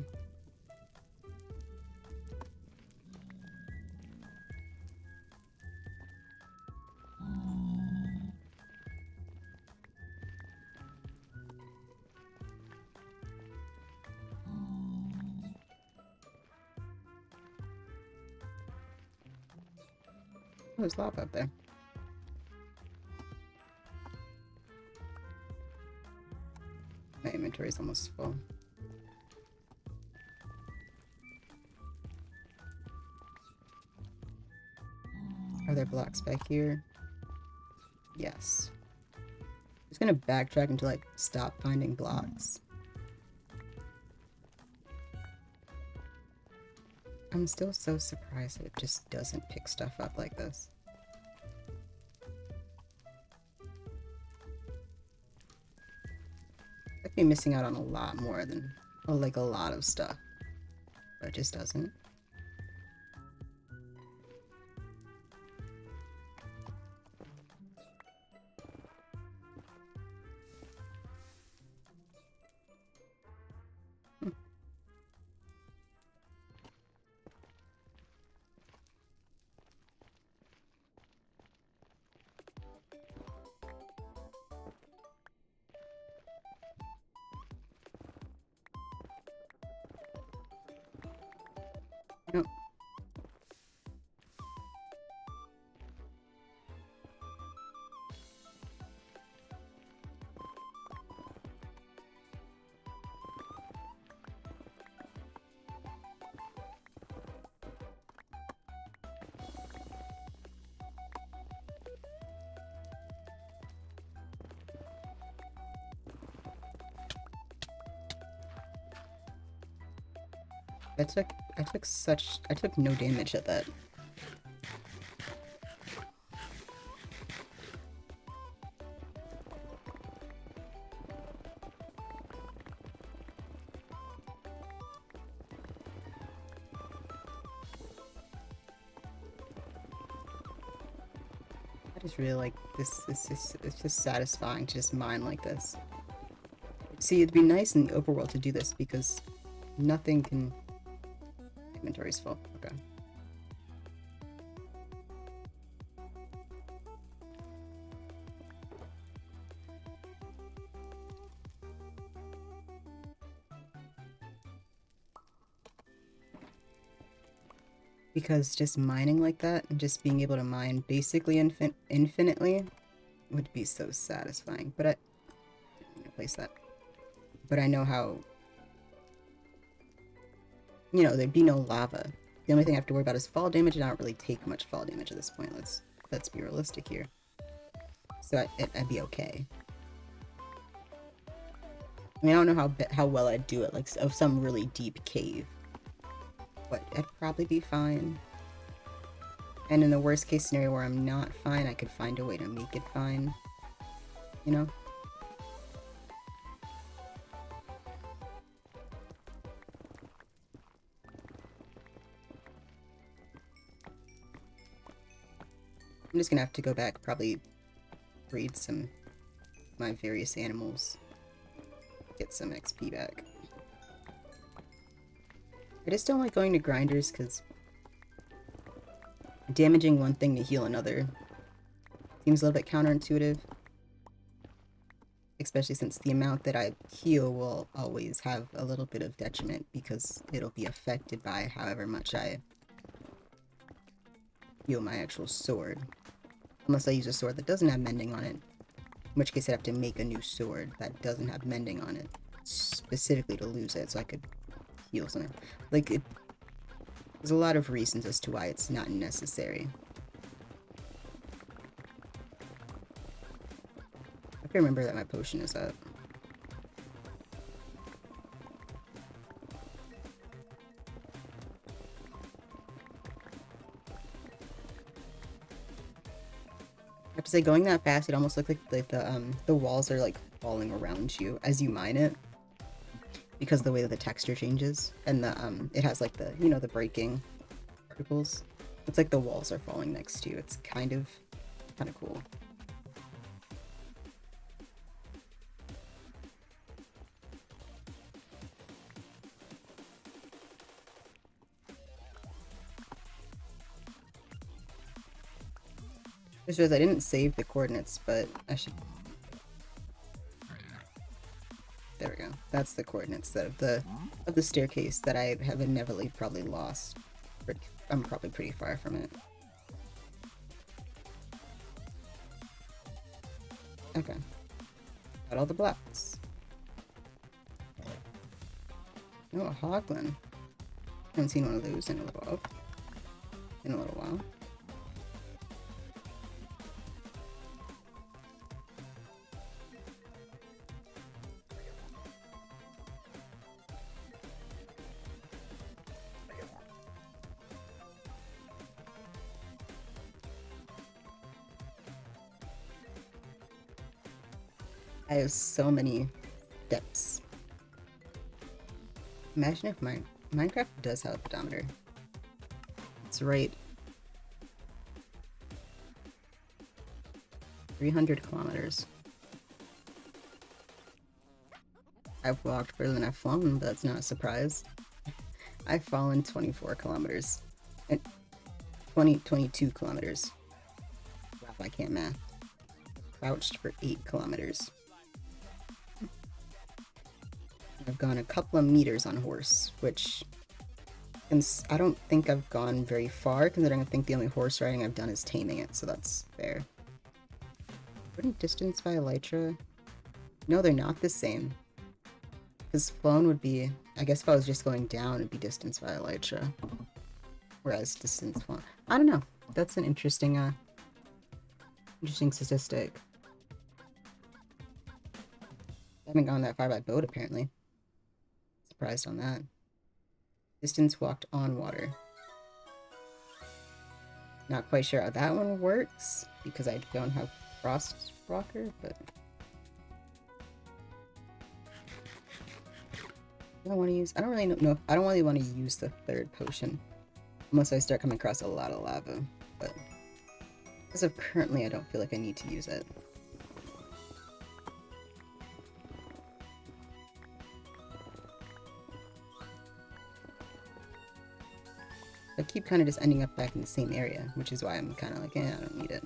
Oh, there's lava up there. My inventory is almost full. Are there blocks back here? Yes. I'm just gonna backtrack until I stop finding blocks. I'm still so surprised that it just doesn't pick stuff up like this. I'd be missing out on a lot more than, oh, like, a lot of stuff. But it just doesn't. Nope. I took no damage at that. I just really like this. It's just satisfying to just mine like this. See, it'd be nice in the overworld to do this because nothing can. Inventory's full. Okay. Because just mining like that and just being able to mine basically infinitely would be so satisfying. But I didn't replace that. But I know how, you know, there'd be no lava. The only thing I have to worry about is fall damage, and I don't really take much fall damage at this point. Let's be realistic here. So I'd be okay. I mean, I don't know how well I'd do it, like of some really deep cave, but I'd probably be fine. And in the worst case scenario where I'm not fine, I could find a way to make it fine. You know? I'm just gonna have to go back, probably breed some my various animals. Get some XP back. I just don't like going to grinders because damaging one thing to heal another seems a little bit counterintuitive. Especially since the amount that I heal will always have a little bit of detriment because it'll be affected by however much I heal my actual sword. Unless I use a sword that doesn't have mending on it. In which case I'd have to make a new sword that doesn't have mending on it. Specifically to lose it so I could heal something. Like, there's a lot of reasons as to why it's not necessary. I can remember that my potion is up. I have to say, going that fast, it almost looks like the walls are like falling around you as you mine it, because of the way that the texture changes, and it has like the, you know, the breaking particles. It's like the walls are falling next to you. It's kind of cool. Just realized I didn't save the coordinates, but I should. There we go. That's the coordinates of the staircase that I have inevitably probably lost. I'm probably pretty far from it. Okay. Got all the blocks. Oh, a hoglin. Haven't seen one of those in a little while. I have so many depths. Imagine if Minecraft does have a pedometer. It's right. 300 kilometers. I've walked further than I've flown, but that's not a surprise. I've fallen 24 kilometers. And 22 kilometers. Wow, I can't math. Crouched for 8 kilometers. I've gone a couple of meters on horse, which I don't think I've gone very far, considering I think the only horse riding I've done is taming it, so that's fair. Wouldn't distance by elytra? No, they're not the same. Because flown would be, I guess if I was just going down, it'd be distance by elytra. Whereas distance flown, I don't know. That's an interesting statistic. I haven't gone that far by boat, apparently. Surprised on that. Distance walked on water. Not quite sure how that one works, because I don't have frost rocker, but I don't want to use, I don't really know, I don't really want to use the third potion unless I start coming across a lot of lava, but as of currently I don't feel like I need to use it. I keep kind of just ending up back in the same area, which is why I'm kind of like, I don't need it.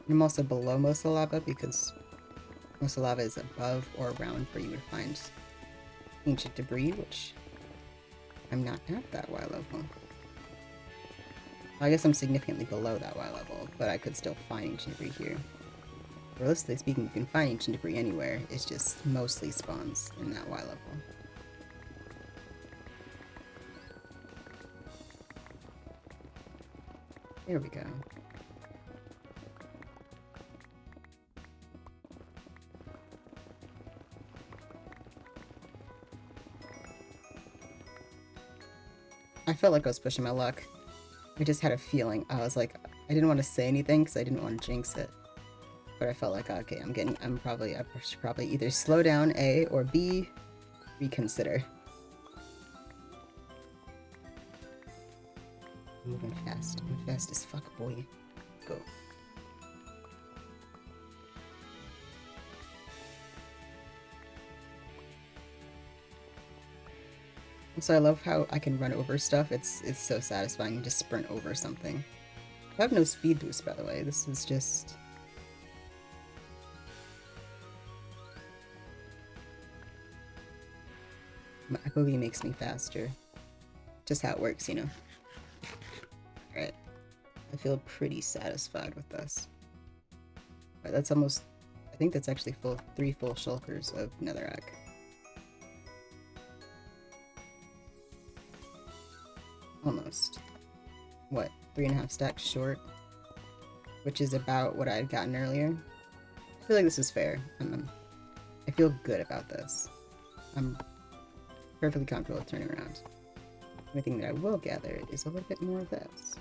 I'm also below most of the lava because most of the lava is above or around where you would find ancient debris, which I'm not at that Y level. I guess I'm significantly below that Y level, but I could still find ancient debris here. Realistically speaking, you can find ancient debris anywhere. It's just mostly spawns in that Y level. There we go. I felt like I was pushing my luck. I just had a feeling. I was like, I didn't want to say anything because I didn't want to jinx it. But I felt like, okay, I should probably either slow down, A, or B, reconsider. I'm moving fast. I'm fast as fuck, boy. Go. So I love how I can run over stuff. It's so satisfying to just sprint over something. I have no speed boost, by the way. This is just... my FOV makes me faster. Just how it works, you know? Alright. I feel pretty satisfied with this. Alright, that's almost... I think that's actually 3 full shulkers of netherrack. Almost. What? 3.5 stacks short? Which is about what I had gotten earlier. I feel like this is fair. I feel good about this. I'm perfectly comfortable with turning around. The only thing that I will gather is a little bit more of this.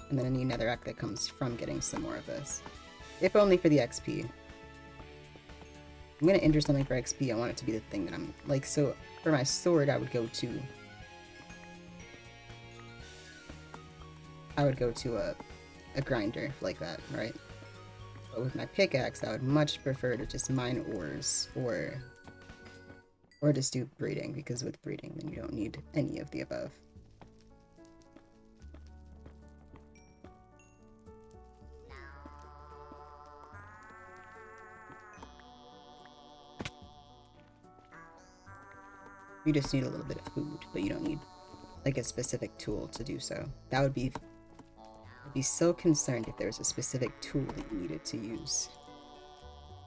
And then a new netherrack that comes from getting some more of this. If only for the XP. I'm gonna enter something for XP. I want it to be the thing that I'm... like, so for my sword, I would go to a grinder like that, right? But with my pickaxe, I would much prefer to just mine ores or just do breeding, because with breeding, then you don't need any of the above. You just need a little bit of food, but you don't need like a specific tool to do so. That would be... I'd be so concerned if there was a specific tool that you needed to use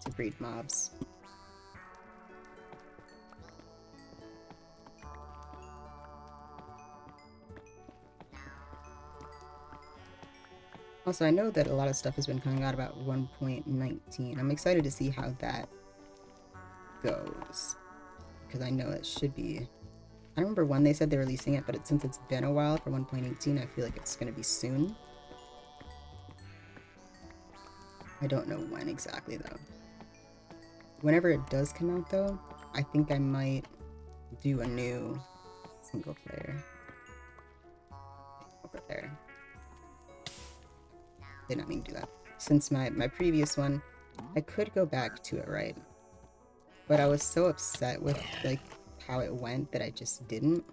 to breed mobs. Also, I know that a lot of stuff has been coming out about 1.19. I'm excited to see how that goes, because I know it should be... I remember when they said they're releasing it, but since it's been a while for 1.18, I feel like it's going to be soon. I don't know when exactly, though. Whenever it does come out, though, I think I might do a new single player. Over there. Did not mean to do that. Since my previous one, I could go back to it, right? But I was so upset with, like, how it went that I just didn't.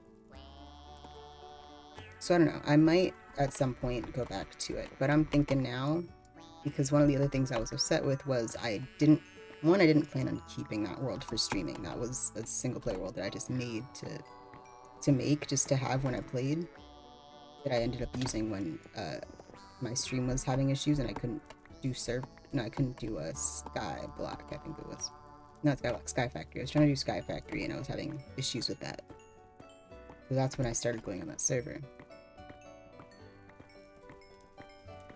So I don't know. I might, at some point, go back to it. But I'm thinking now, because one of the other things I was upset with was I didn't plan on keeping that world for streaming. That was a single player world that I just made to make, just to have when I played, that I ended up using when my stream was having issues and I couldn't do I couldn't do a Skyblock, I think it was. Not Skyblock, Sky Factory. I was trying to do Sky Factory and I was having issues with that. So that's when I started going on that server.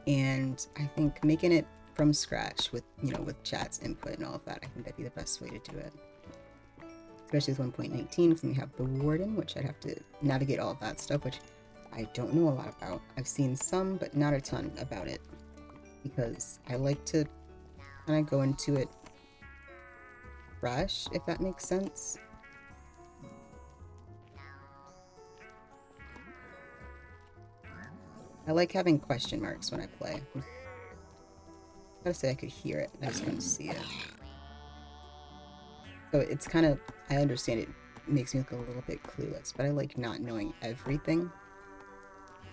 And I think making it from scratch with, you know, with chat's input and all of that, I think that'd be the best way to do it. Especially with 1.19, because we have the Warden, which I'd have to navigate all of that stuff, which I don't know a lot about. I've seen some, but not a ton about it, because I like to kind of go into it fresh, if that makes sense. I like having question marks when I play. I gotta say I could hear it, I just couldn't see it. So it's kind of, I understand it makes me look a little bit clueless, but I like not knowing everything,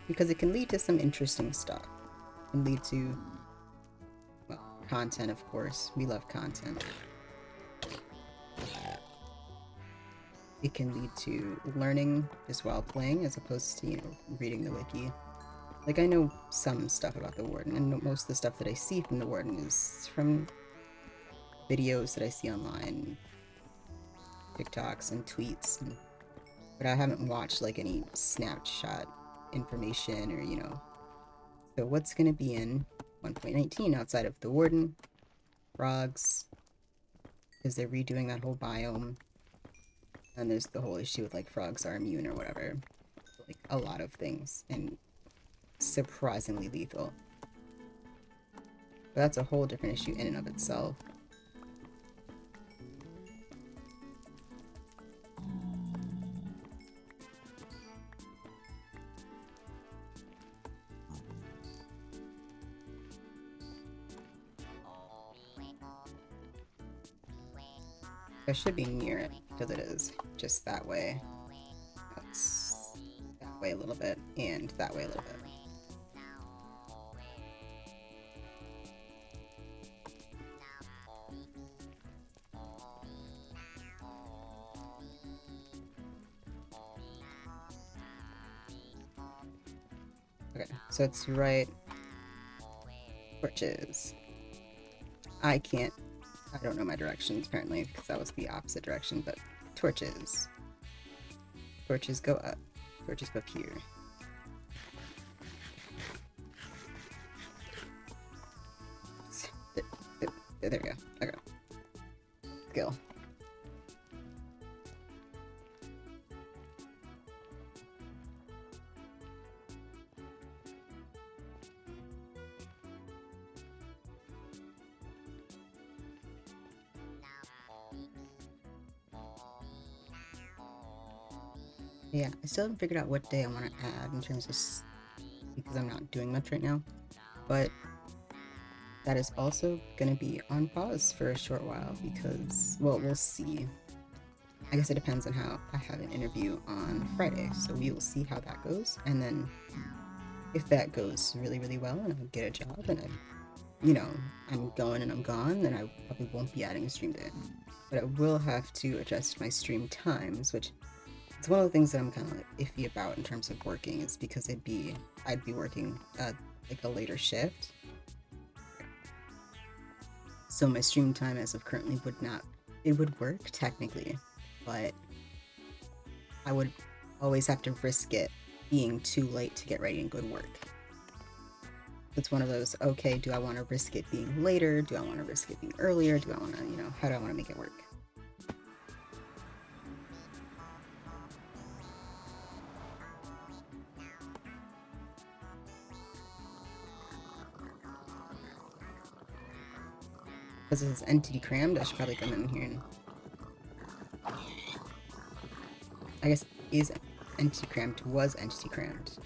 because it can lead to some interesting stuff. It can lead to, well, content, of course. We love content. it can lead to learning just while playing as opposed to, reading the wiki. Like, I know some stuff about the Warden, and most of the stuff that I see from the Warden is from videos that I see online, TikToks and tweets, but I haven't watched like any snapshot information or, So what's going to be in 1.19 outside of the Warden, frogs, because they're redoing that whole biome, and there's the whole issue with like frogs are immune or whatever, like a lot of things, and surprisingly lethal. But that's a whole different issue in and of itself. I should be near it, because it is just that way. That's that way a little bit, and that way a little bit. Okay, so it's right. Torches. I don't know my directions apparently, because that was the opposite direction, but torches. Torches go up. Torches go up here. There we go. Okay. Skill. Yeah, I still haven't figured out what day I want to add in terms of, because I'm not doing much right now, but that is also going to be on pause for a short while because, well, we'll see. I guess it depends on how I have an interview on Friday, so we will see how that goes, and then if that goes really, really well and I get a job and I'm going and I'm gone, then I probably won't be adding a stream day. But I will have to adjust my stream times, which it's one of the things that I'm kind of like iffy about in terms of working, is because I'd be working like a later shift. So my stream time as of currently would work technically, but I would always have to risk it being too late to get ready and go to work. It's one of those, okay, do I want to risk it being later? Do I want to risk it being earlier? Do I want to, how do I want to make it work? Because this is entity crammed, I should probably come in here and... I guess is entity crammed, was entity crammed.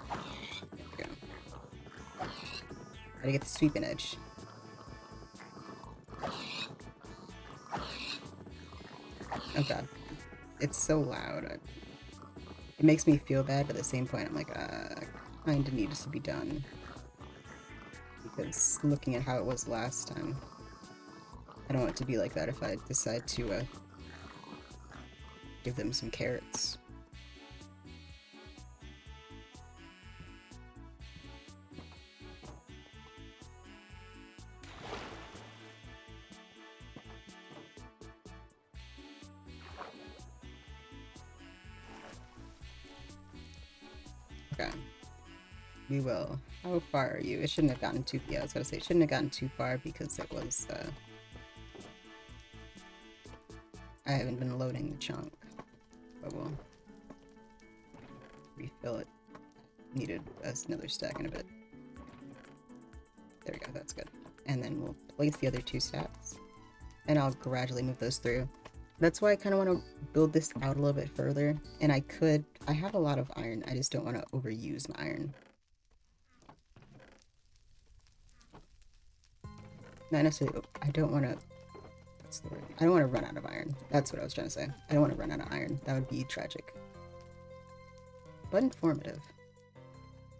There we go. Gotta get the sweeping edge. Oh god. It's so loud. It makes me feel bad, but at the same point I'm like, kinda needs to be done. Because looking at how it was last time, I don't want it to be like that if I decide to give them some carrots. Okay. We will. How far are you? It shouldn't have gotten too... Yeah, I was gonna say, it shouldn't have gotten too far because it was, I haven't been loading the chunk. But we'll refill it. Needed as another stack in a bit. There we go, that's good. And then we'll place the other two stacks. And I'll gradually move those through. That's why I kind of want to build this out a little bit further. And I have a lot of iron, I just don't want to overuse my iron. Not necessarily, I don't want to, what's the word? I don't want to run out of iron. That's what I was trying to say. I don't want to run out of iron. That would be tragic. But informative.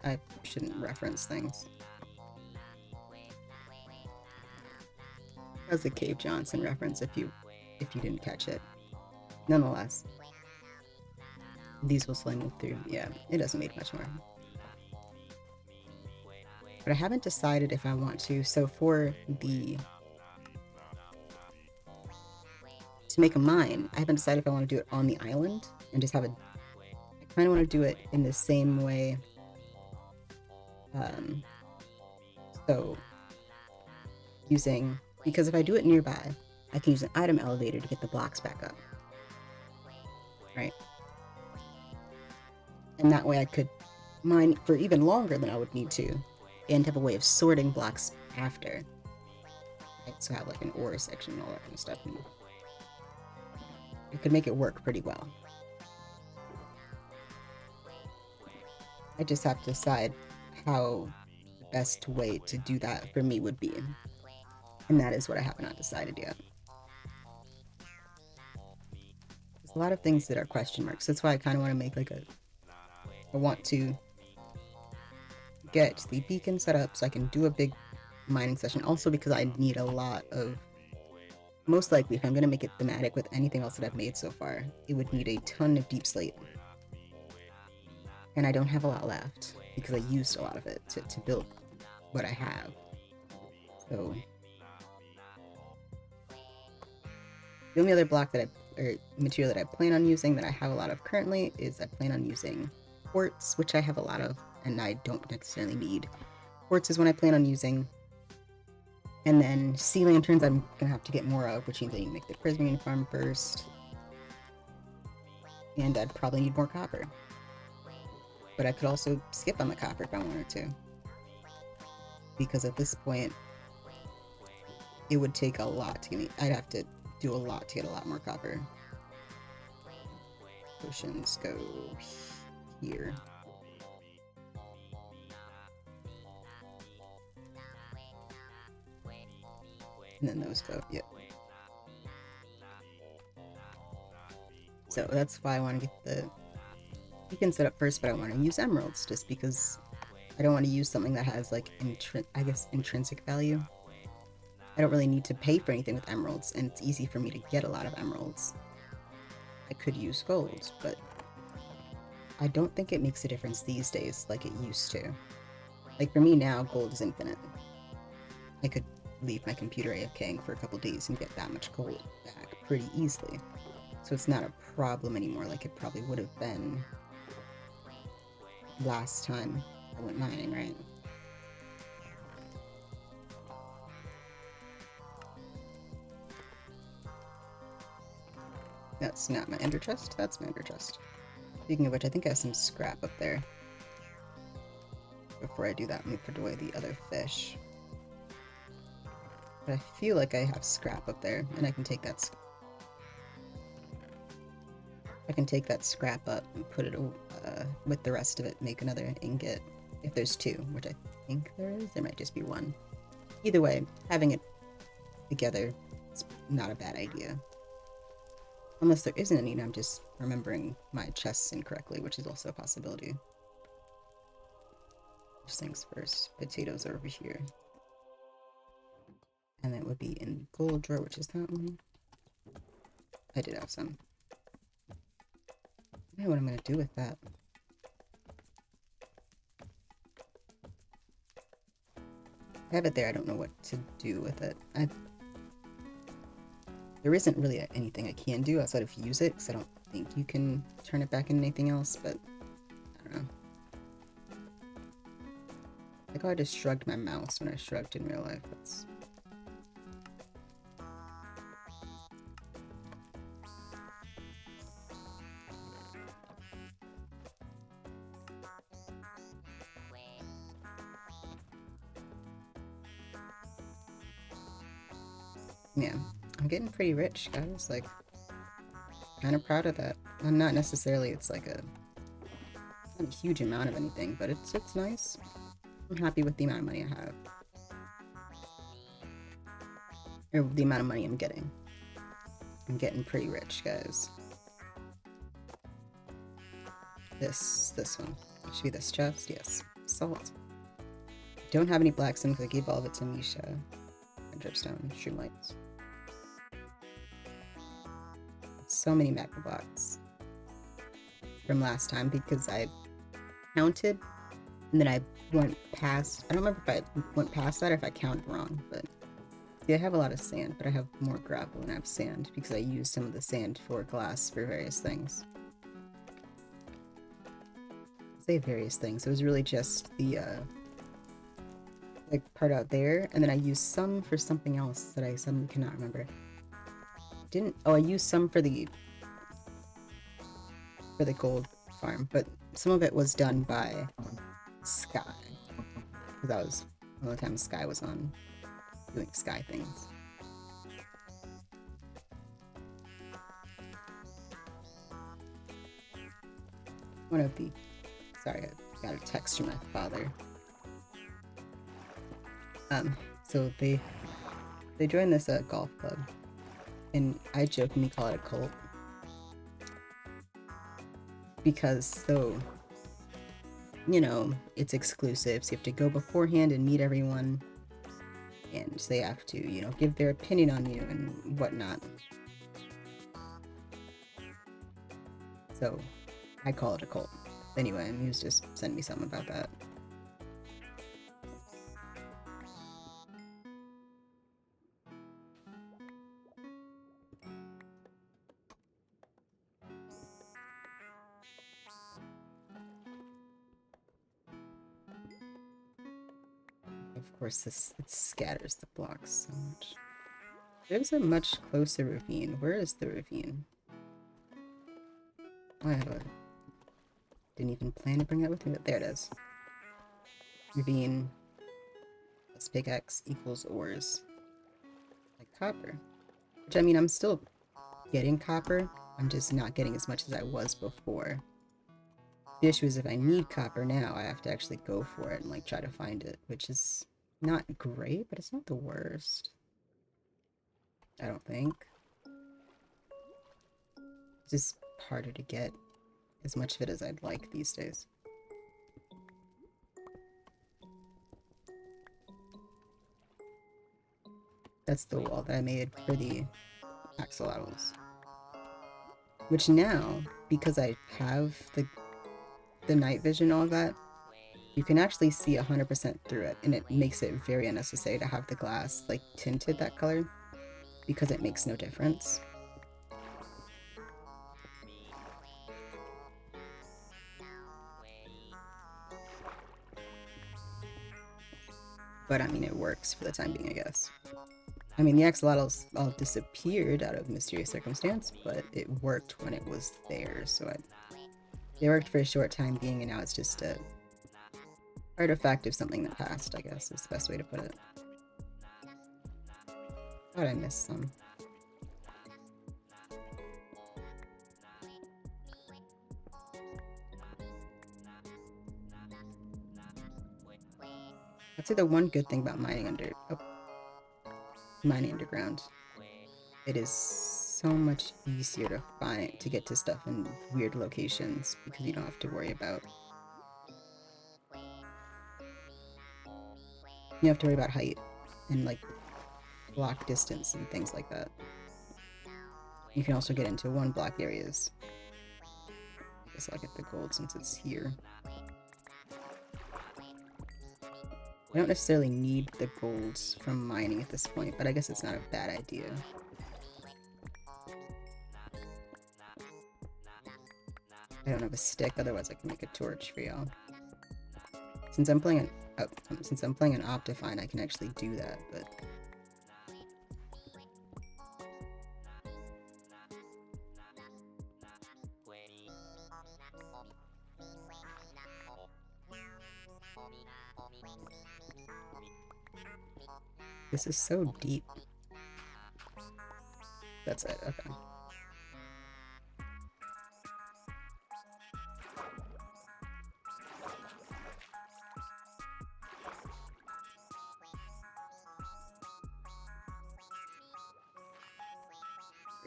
I shouldn't reference things. That's a Cave Johnson reference if you didn't catch it. Nonetheless, these will slowly move through. Yeah, it doesn't make much more. But I haven't decided if I want to. So for the to make a mine, I haven't decided if I want to do it on the island and just have a. I kind of want to do it in the same way. So using, because if I do it nearby, I can use an item elevator to get the blocks back up. Right? And that way I could mine for even longer than I would need to and have a way of sorting blocks after. Right? So have like an ore section and all that kind of stuff. And it could make it work pretty well. I just have to decide how the best way to do that for me would be. And that is what I have not decided yet. There's a lot of things that are question marks. That's why I kind of want to make like I want to get the beacon set up so I can do a big mining session. Also because I need a lot of, most likely if I'm going to make it thematic with anything else that I've made so far, it would need a ton of deep slate. And I don't have a lot left because I used a lot of it to build what I have. So the only other block that or material that I plan on using that I have a lot of currently is I plan on using quartz, which I have a lot of and I don't necessarily need. Quartz is one I plan on using. And then sea lanterns I'm gonna have to get more of, which means I need to make the prismarine farm first. And I'd probably need more copper. But I could also skip on the copper if I wanted to. Because at this point, it would take a lot to get me. I'd have to do a lot to get a lot more copper. Potions go here. And then those go, yep. So that's why I want to get the beacon set up first, but I want to use emeralds just because I don't want to use something that has like intrinsic value. I don't really need to pay for anything with emeralds, and it's easy for me to get a lot of emeralds. I could use gold, but I don't think it makes a difference these days like it used to. Like for me now, gold is infinite. I could leave my computer AFKing for a couple days and get that much gold back pretty easily. So it's not a problem anymore like it probably would have been last time I went mining, right? That's not my ender chest, that's my ender chest. Speaking of which, I think I have some scrap up there. Before I do that, let me put away the other fish. But I feel like I have scrap up there, and I can take that scrap up and put it with the rest of it, make another ingot. If there's two, which I think there is, there might just be one. Either way, having it together is not a bad idea. Unless there isn't any and I'm just remembering my chests incorrectly, which is also a possibility. First things first, potatoes are over here. And that would be in gold drawer, which is that one. I did have some. I don't know what I'm going to do with that. I have it there, I don't know what to do with it. There isn't really anything I can do outside of use it, because I don't think you can turn it back into anything else, but I don't know. I think I just shrugged my mouse when I shrugged in real life. That's... yeah, I'm getting pretty rich, guys. Like, kind of proud of that. I'm not necessarily, it's like not a huge amount of anything, but it's nice. I'm happy with the amount of money I have. Or the amount of money I'm getting. I'm getting pretty rich, guys. This one. It should be this chest, yes. Salt. Don't have any blackstone because I gave all of it to Misha. and dripstone streamlights. So many magma blocks from last time because I counted and then I went past. I don't remember if I went past that or if I counted wrong, but see, I have a lot of sand, but I have more gravel than I have sand because I use some of the sand for glass for various things. I say various things. It was really just the like part out there, and then I used some for something else that I suddenly cannot remember. I used some for the gold farm, but some of it was done by Sky. Because that was one of the times Sky was on doing Sky things. Sorry, I got a text from my father. So they joined this golf club, and I jokingly call it a cult. Because, so, you know, it's exclusive, so you have to go beforehand and meet everyone, and they have to, you know, give their opinion on you and whatnot. So, I call it a cult. Anyway, he was just sending me something about that. Of course, it scatters the blocks so much. There's a much closer ravine. Where is the ravine? Oh, didn't even plan to bring that with me, but there it is. Ravine plus pickaxe equals ores. Like copper. Which, I mean, I'm still getting copper. I'm just not getting as much as I was before. The issue is if I need copper now, I have to actually go for it and like try to find it, which is not great, but it's not the worst. I don't think. It's just harder to get as much of it as I'd like these days. That's the wall that I made for the axolotls. Which now, because I have the night vision and all that, you can actually see 100% through it, and it makes it very unnecessary to have the glass like tinted that color, because it makes no difference. But I mean, it works for the time being, I guess. I mean, the axolotls all disappeared out of mysterious circumstance, but it worked when it was there, so it worked for a short time being, and now it's just a artifact of something that passed, I guess, is the best way to put it. Thought I missed some. I'd say the one good thing about mining underground, it is so much easier to get to stuff in weird locations because you don't have to worry about height and like block distance and things like that. You can also get into one block areas. I guess I'll get the gold since it's here. I don't necessarily need the golds from mining at this point, but I guess it's not a bad idea. I don't have a stick, otherwise I can make a torch for y'all. Since I'm playing an Optifine, I can actually do that, but this is so deep. That's it, okay.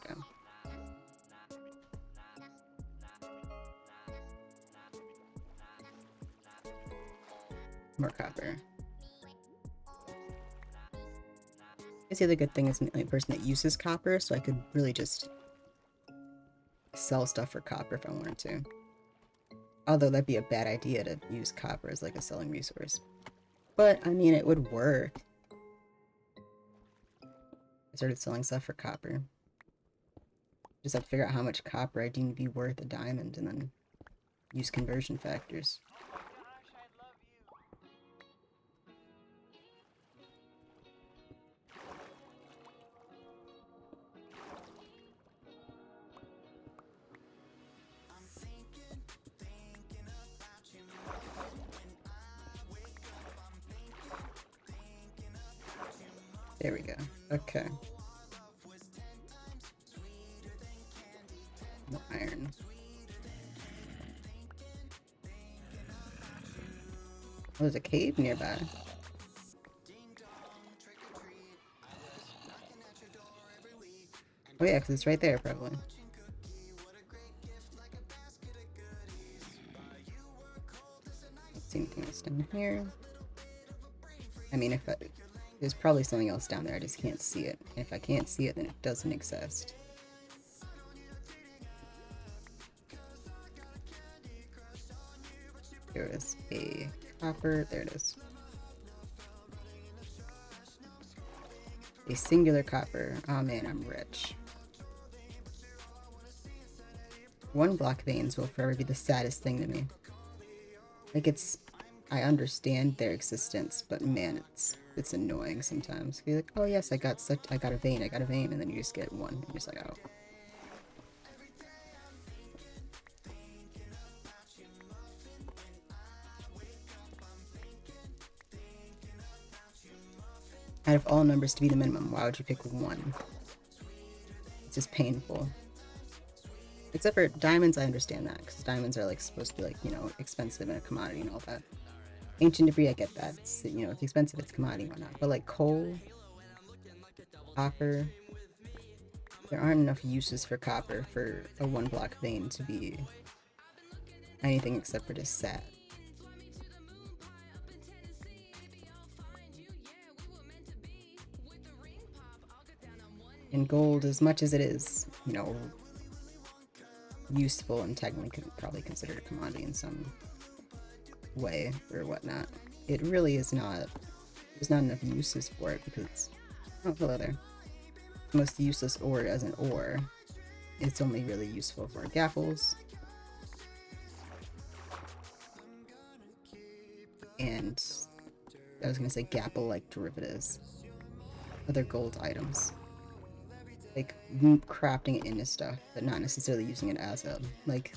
There we go. More copper. guess the other good thing is I'm the only person that uses copper, so I could really just sell stuff for copper if I wanted to. Although that'd be a bad idea to use copper as like a selling resource. But, I mean, it would work. I started selling stuff for copper. Just have to figure out how much copper I deem to be worth a diamond and then use conversion factors. There we go. Okay. More iron. Oh, there's a cave nearby. Oh yeah, because it's right there, probably. Don't see anything else down here. I mean, there's probably something else down there, I just can't see it. And if I can't see it, then it doesn't exist. There is a copper. There it is. A singular copper. Oh man, I'm rich. 1 block veins will forever be the saddest thing to me. Like, I understand their existence, but man, it's annoying sometimes. You're like, oh yes, I got a vein, and then you just get 1, and you're just like, oh. Out of all numbers to be the minimum, why would you pick 1? It's just painful. Except for diamonds, I understand that, because diamonds are like supposed to be like, you know, expensive and a commodity and all that. Ancient debris, I get that. It's, you know, it's expensive, it's commodity and whatnot. But like coal, copper, there aren't enough uses for copper for a 1 block vein to be anything except for just sad. And gold, as much as it is, you know, useful and technically probably considered a commodity in some way or whatnot, it really is not. There's not enough uses for it because, oh, hello there. Most useless ore as an ore, it's only really useful for gaffles and I was gonna say gapple-like derivatives, other gold items. Like crafting it into stuff, but not necessarily using it as a, like,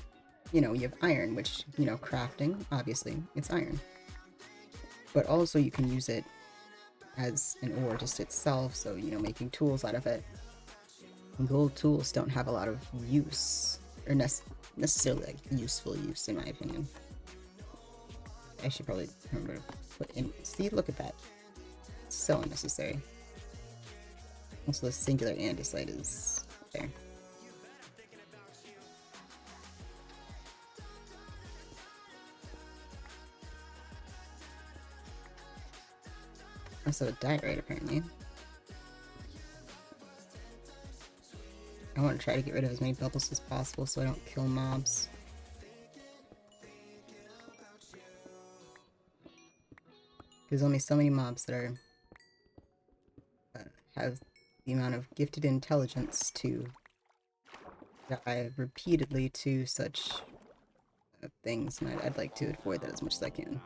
you know, you have iron, which, you know, crafting, obviously, it's iron. But also you can use it as an ore just itself, so, you know, making tools out of it. And gold tools don't have a lot of use, or necessarily, like, useful use, in my opinion. I should probably remember to put in, see, look at that. It's so unnecessary. Also, the singular andesite is there. Also a diorite, apparently. I want to try to get rid of as many bubbles as possible so I don't kill mobs. There's only so many mobs that are have the amount of gifted intelligence to die repeatedly to such things, and I'd like to avoid that as much as I can.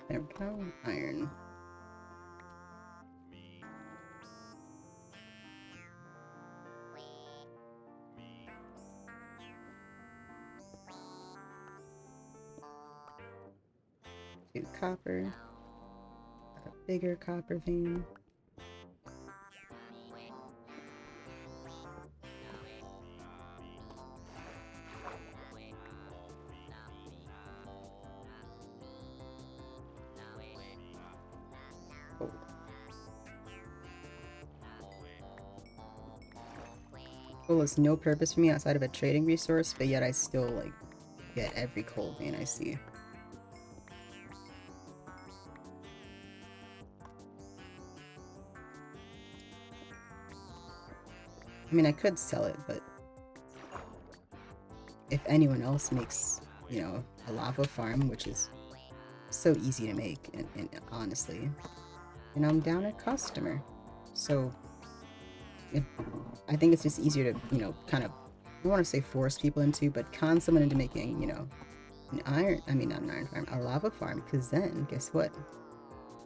There we go. Iron. Two copper. A bigger copper vein. Coal has no purpose for me outside of a trading resource, but yet I still, like, get every coal vein I see. I mean, I could sell it, but if anyone else makes, you know, a lava farm, which is so easy to make, and honestly, and I'm down a customer. So I think it's just easier to, you know, kind of, I don't want to say force people into, but con someone into making, you know, not an iron farm, a lava farm, because then, guess what?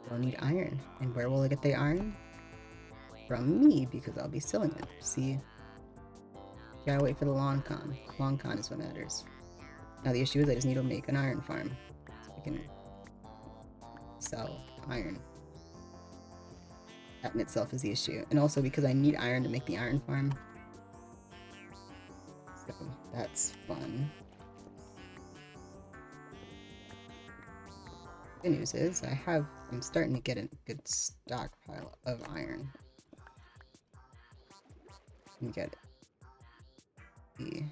They'll need iron. And where will they get the iron? From me, because I'll be selling it. See? Gotta wait for the long con. Long con is what matters. Now the issue is I just need to make an iron farm. So I can sell iron. That in itself is the issue. And also because I need iron to make the iron farm. So that's fun. The good news is I'm starting to get a good stockpile of iron. Let me get the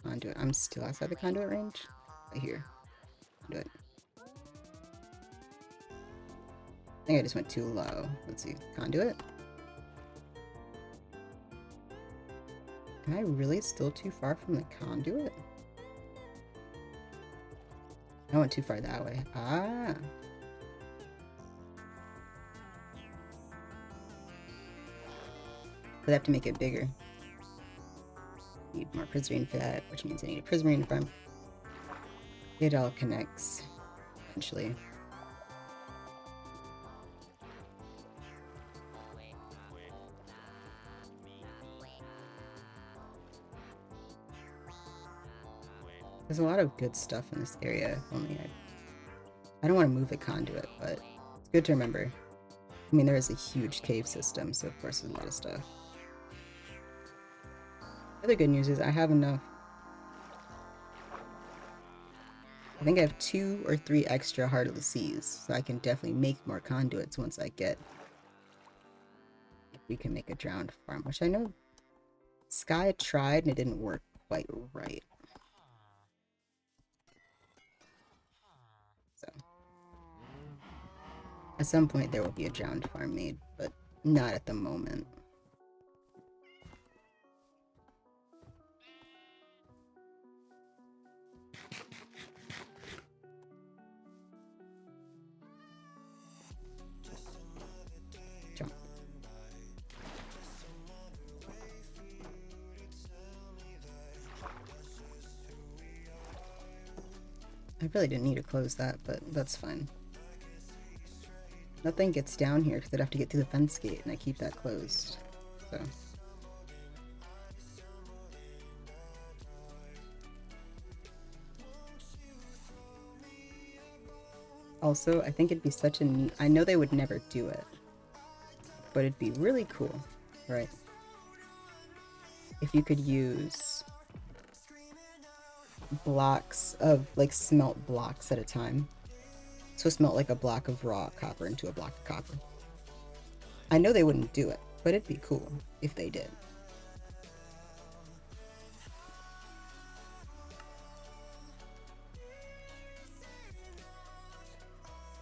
conduit. I'm still outside the conduit range. Right here. Conduit. I think I just went too low. Let's see. Conduit. Am I really still too far from the conduit? I went too far that way. Ah. But I have to make it bigger. Need more prismarine for that, which means I need a prismarine farm. It all connects eventually. There's a lot of good stuff in this area, only I don't want to move the conduit, but it's good to remember. I mean, there is a huge cave system, so of course there's a lot of stuff. The other good news is I have enough. I think I have 2 or 3 extra Heart of the Seas, so I can definitely make more conduits once I get... If we can make a drowned farm, which I know Sky tried and it didn't work quite right. So, at some point there will be a drowned farm made, but not at the moment. Jump. I really didn't need to close that, but that's fine. Nothing gets down here because I'd have to get through the fence gate, and I keep that closed. So. Also, I think it'd be such a neat... I know they would never do it, but it'd be really cool, right? If you could use blocks of, like, smelt blocks at a time. So smelt like a block of raw copper into a block of copper. I know they wouldn't do it, but it'd be cool if they did.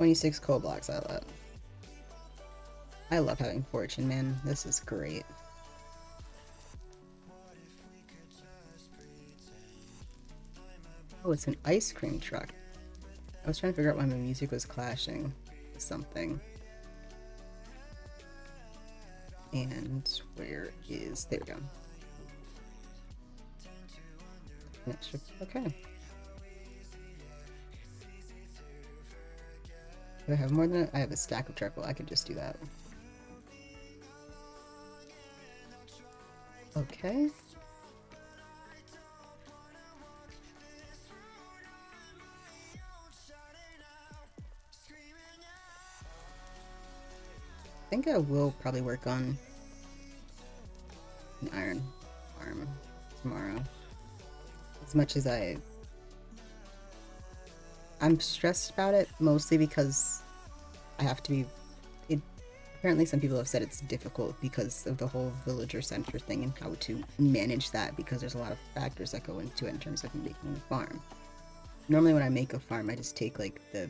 $26 coal blocks, I love. I love having fortune, man. This is great. Oh, it's an ice cream truck. I was trying to figure out why my music was clashing with something. And where is... There we go. Okay. Do I have more than... I have a stack of charcoal. I could just do that. Okay. I think I will probably work on an iron farm tomorrow. As much as I'm stressed about it, mostly because I have to be... Apparently some people have said it's difficult because of the whole villager center thing and how to manage that, because there's a lot of factors that go into it in terms of making a farm. Normally when I make a farm, I just take like the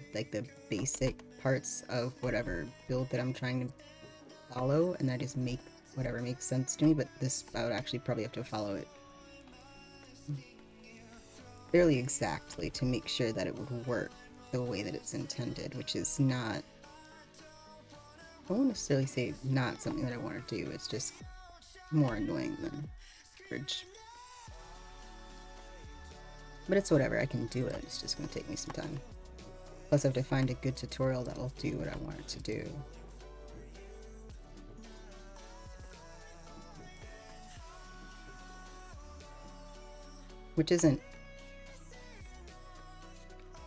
basic parts of whatever build that I'm trying to follow, and I just make whatever makes sense to me. But this, I would actually probably have to follow it fairly exactly to make sure that it would work the way that it's intended, which is not, I won't necessarily say not something that I want to do, it's just more annoying than average. But it's whatever, I can do it, it's just going to take me some time. Plus I have to find a good tutorial that'll do what I want it to do. Which isn't,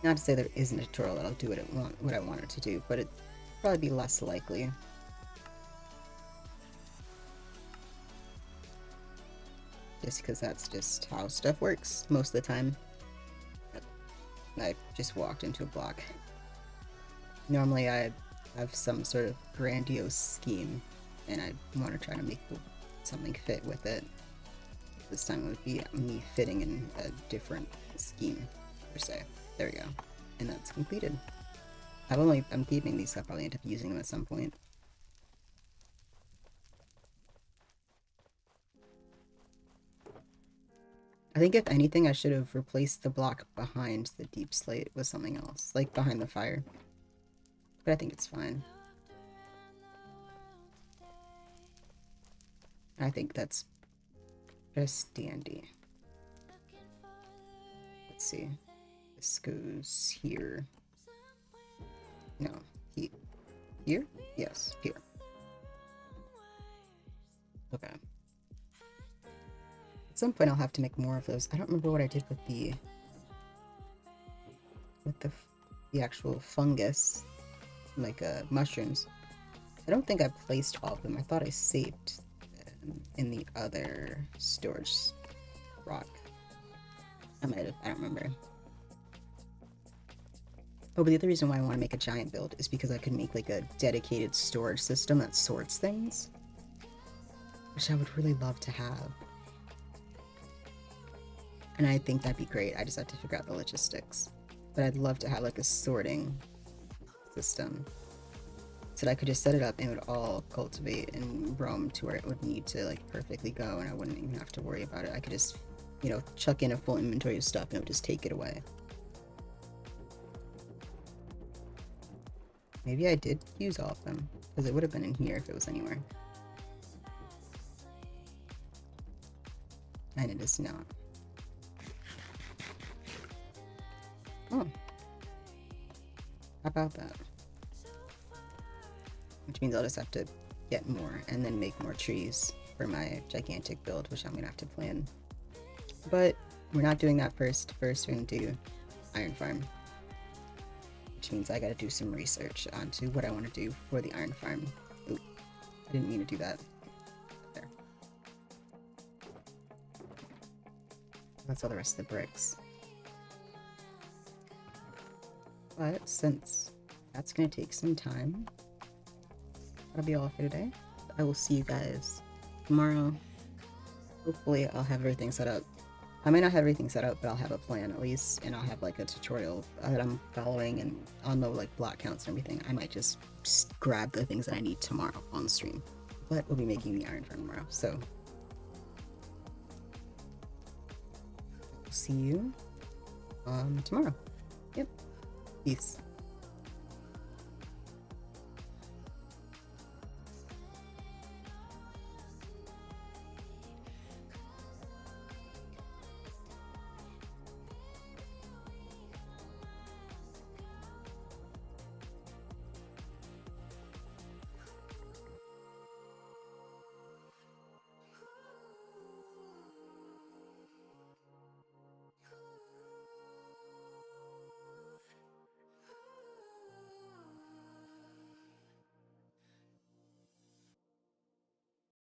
not to say there isn't a tutorial that'll do what I want it to do, but it'd probably be less likely. Just because that's just how stuff works most of the time. I just walked into a block. Normally I have some sort of grandiose scheme and I want to try to make something fit with it. This time it would be me fitting in a different scheme, per se. There we go. And that's completed. I'm keeping these, I'll probably end up using them at some point. I think if anything, I should have replaced the block behind the deep slate with something else, like behind the fire. But I think it's fine. I think that's just dandy. Let's see. This goes here. No, here? Yes, here. Okay. At some point I'll have to make more of those. I don't remember what I did with the actual fungus, like mushrooms. I don't think I placed all of them. I thought I saved them in the other storage rock. I might have, I don't remember. Oh, but the other reason why I want to make a giant build is because I could make like a dedicated storage system that sorts things, which I would really love to have. And I think that'd be great. I just have to figure out the logistics. But I'd love to have like a sorting system so that I could just set it up and it would all cultivate and roam to where it would need to like perfectly go, and I wouldn't even have to worry about it. I could just, you know, chuck in a full inventory of stuff and it would just take it away. Maybe I did use all of them, because it would have been in here if it was anywhere. And it is not. Oh. How about that? Which means I'll just have to get more and then make more trees for my gigantic build, which I'm gonna have to plan. But we're not doing that first. First we're gonna do iron farm. Which means I gotta do some research onto what I want to do for the iron farm. Oop, I didn't mean to do that. There. That's all the rest of the bricks. But since that's gonna take some time, that'll be all for today. I will see you guys tomorrow. Hopefully I'll have everything set up. I may not have everything set up, but I'll have a plan at least, and I'll have like a tutorial that I'm following, and I'll know like block counts and everything. I might just grab the things that I need tomorrow on stream, but we'll be making the iron farm tomorrow, so see you tomorrow. Yep. Peace.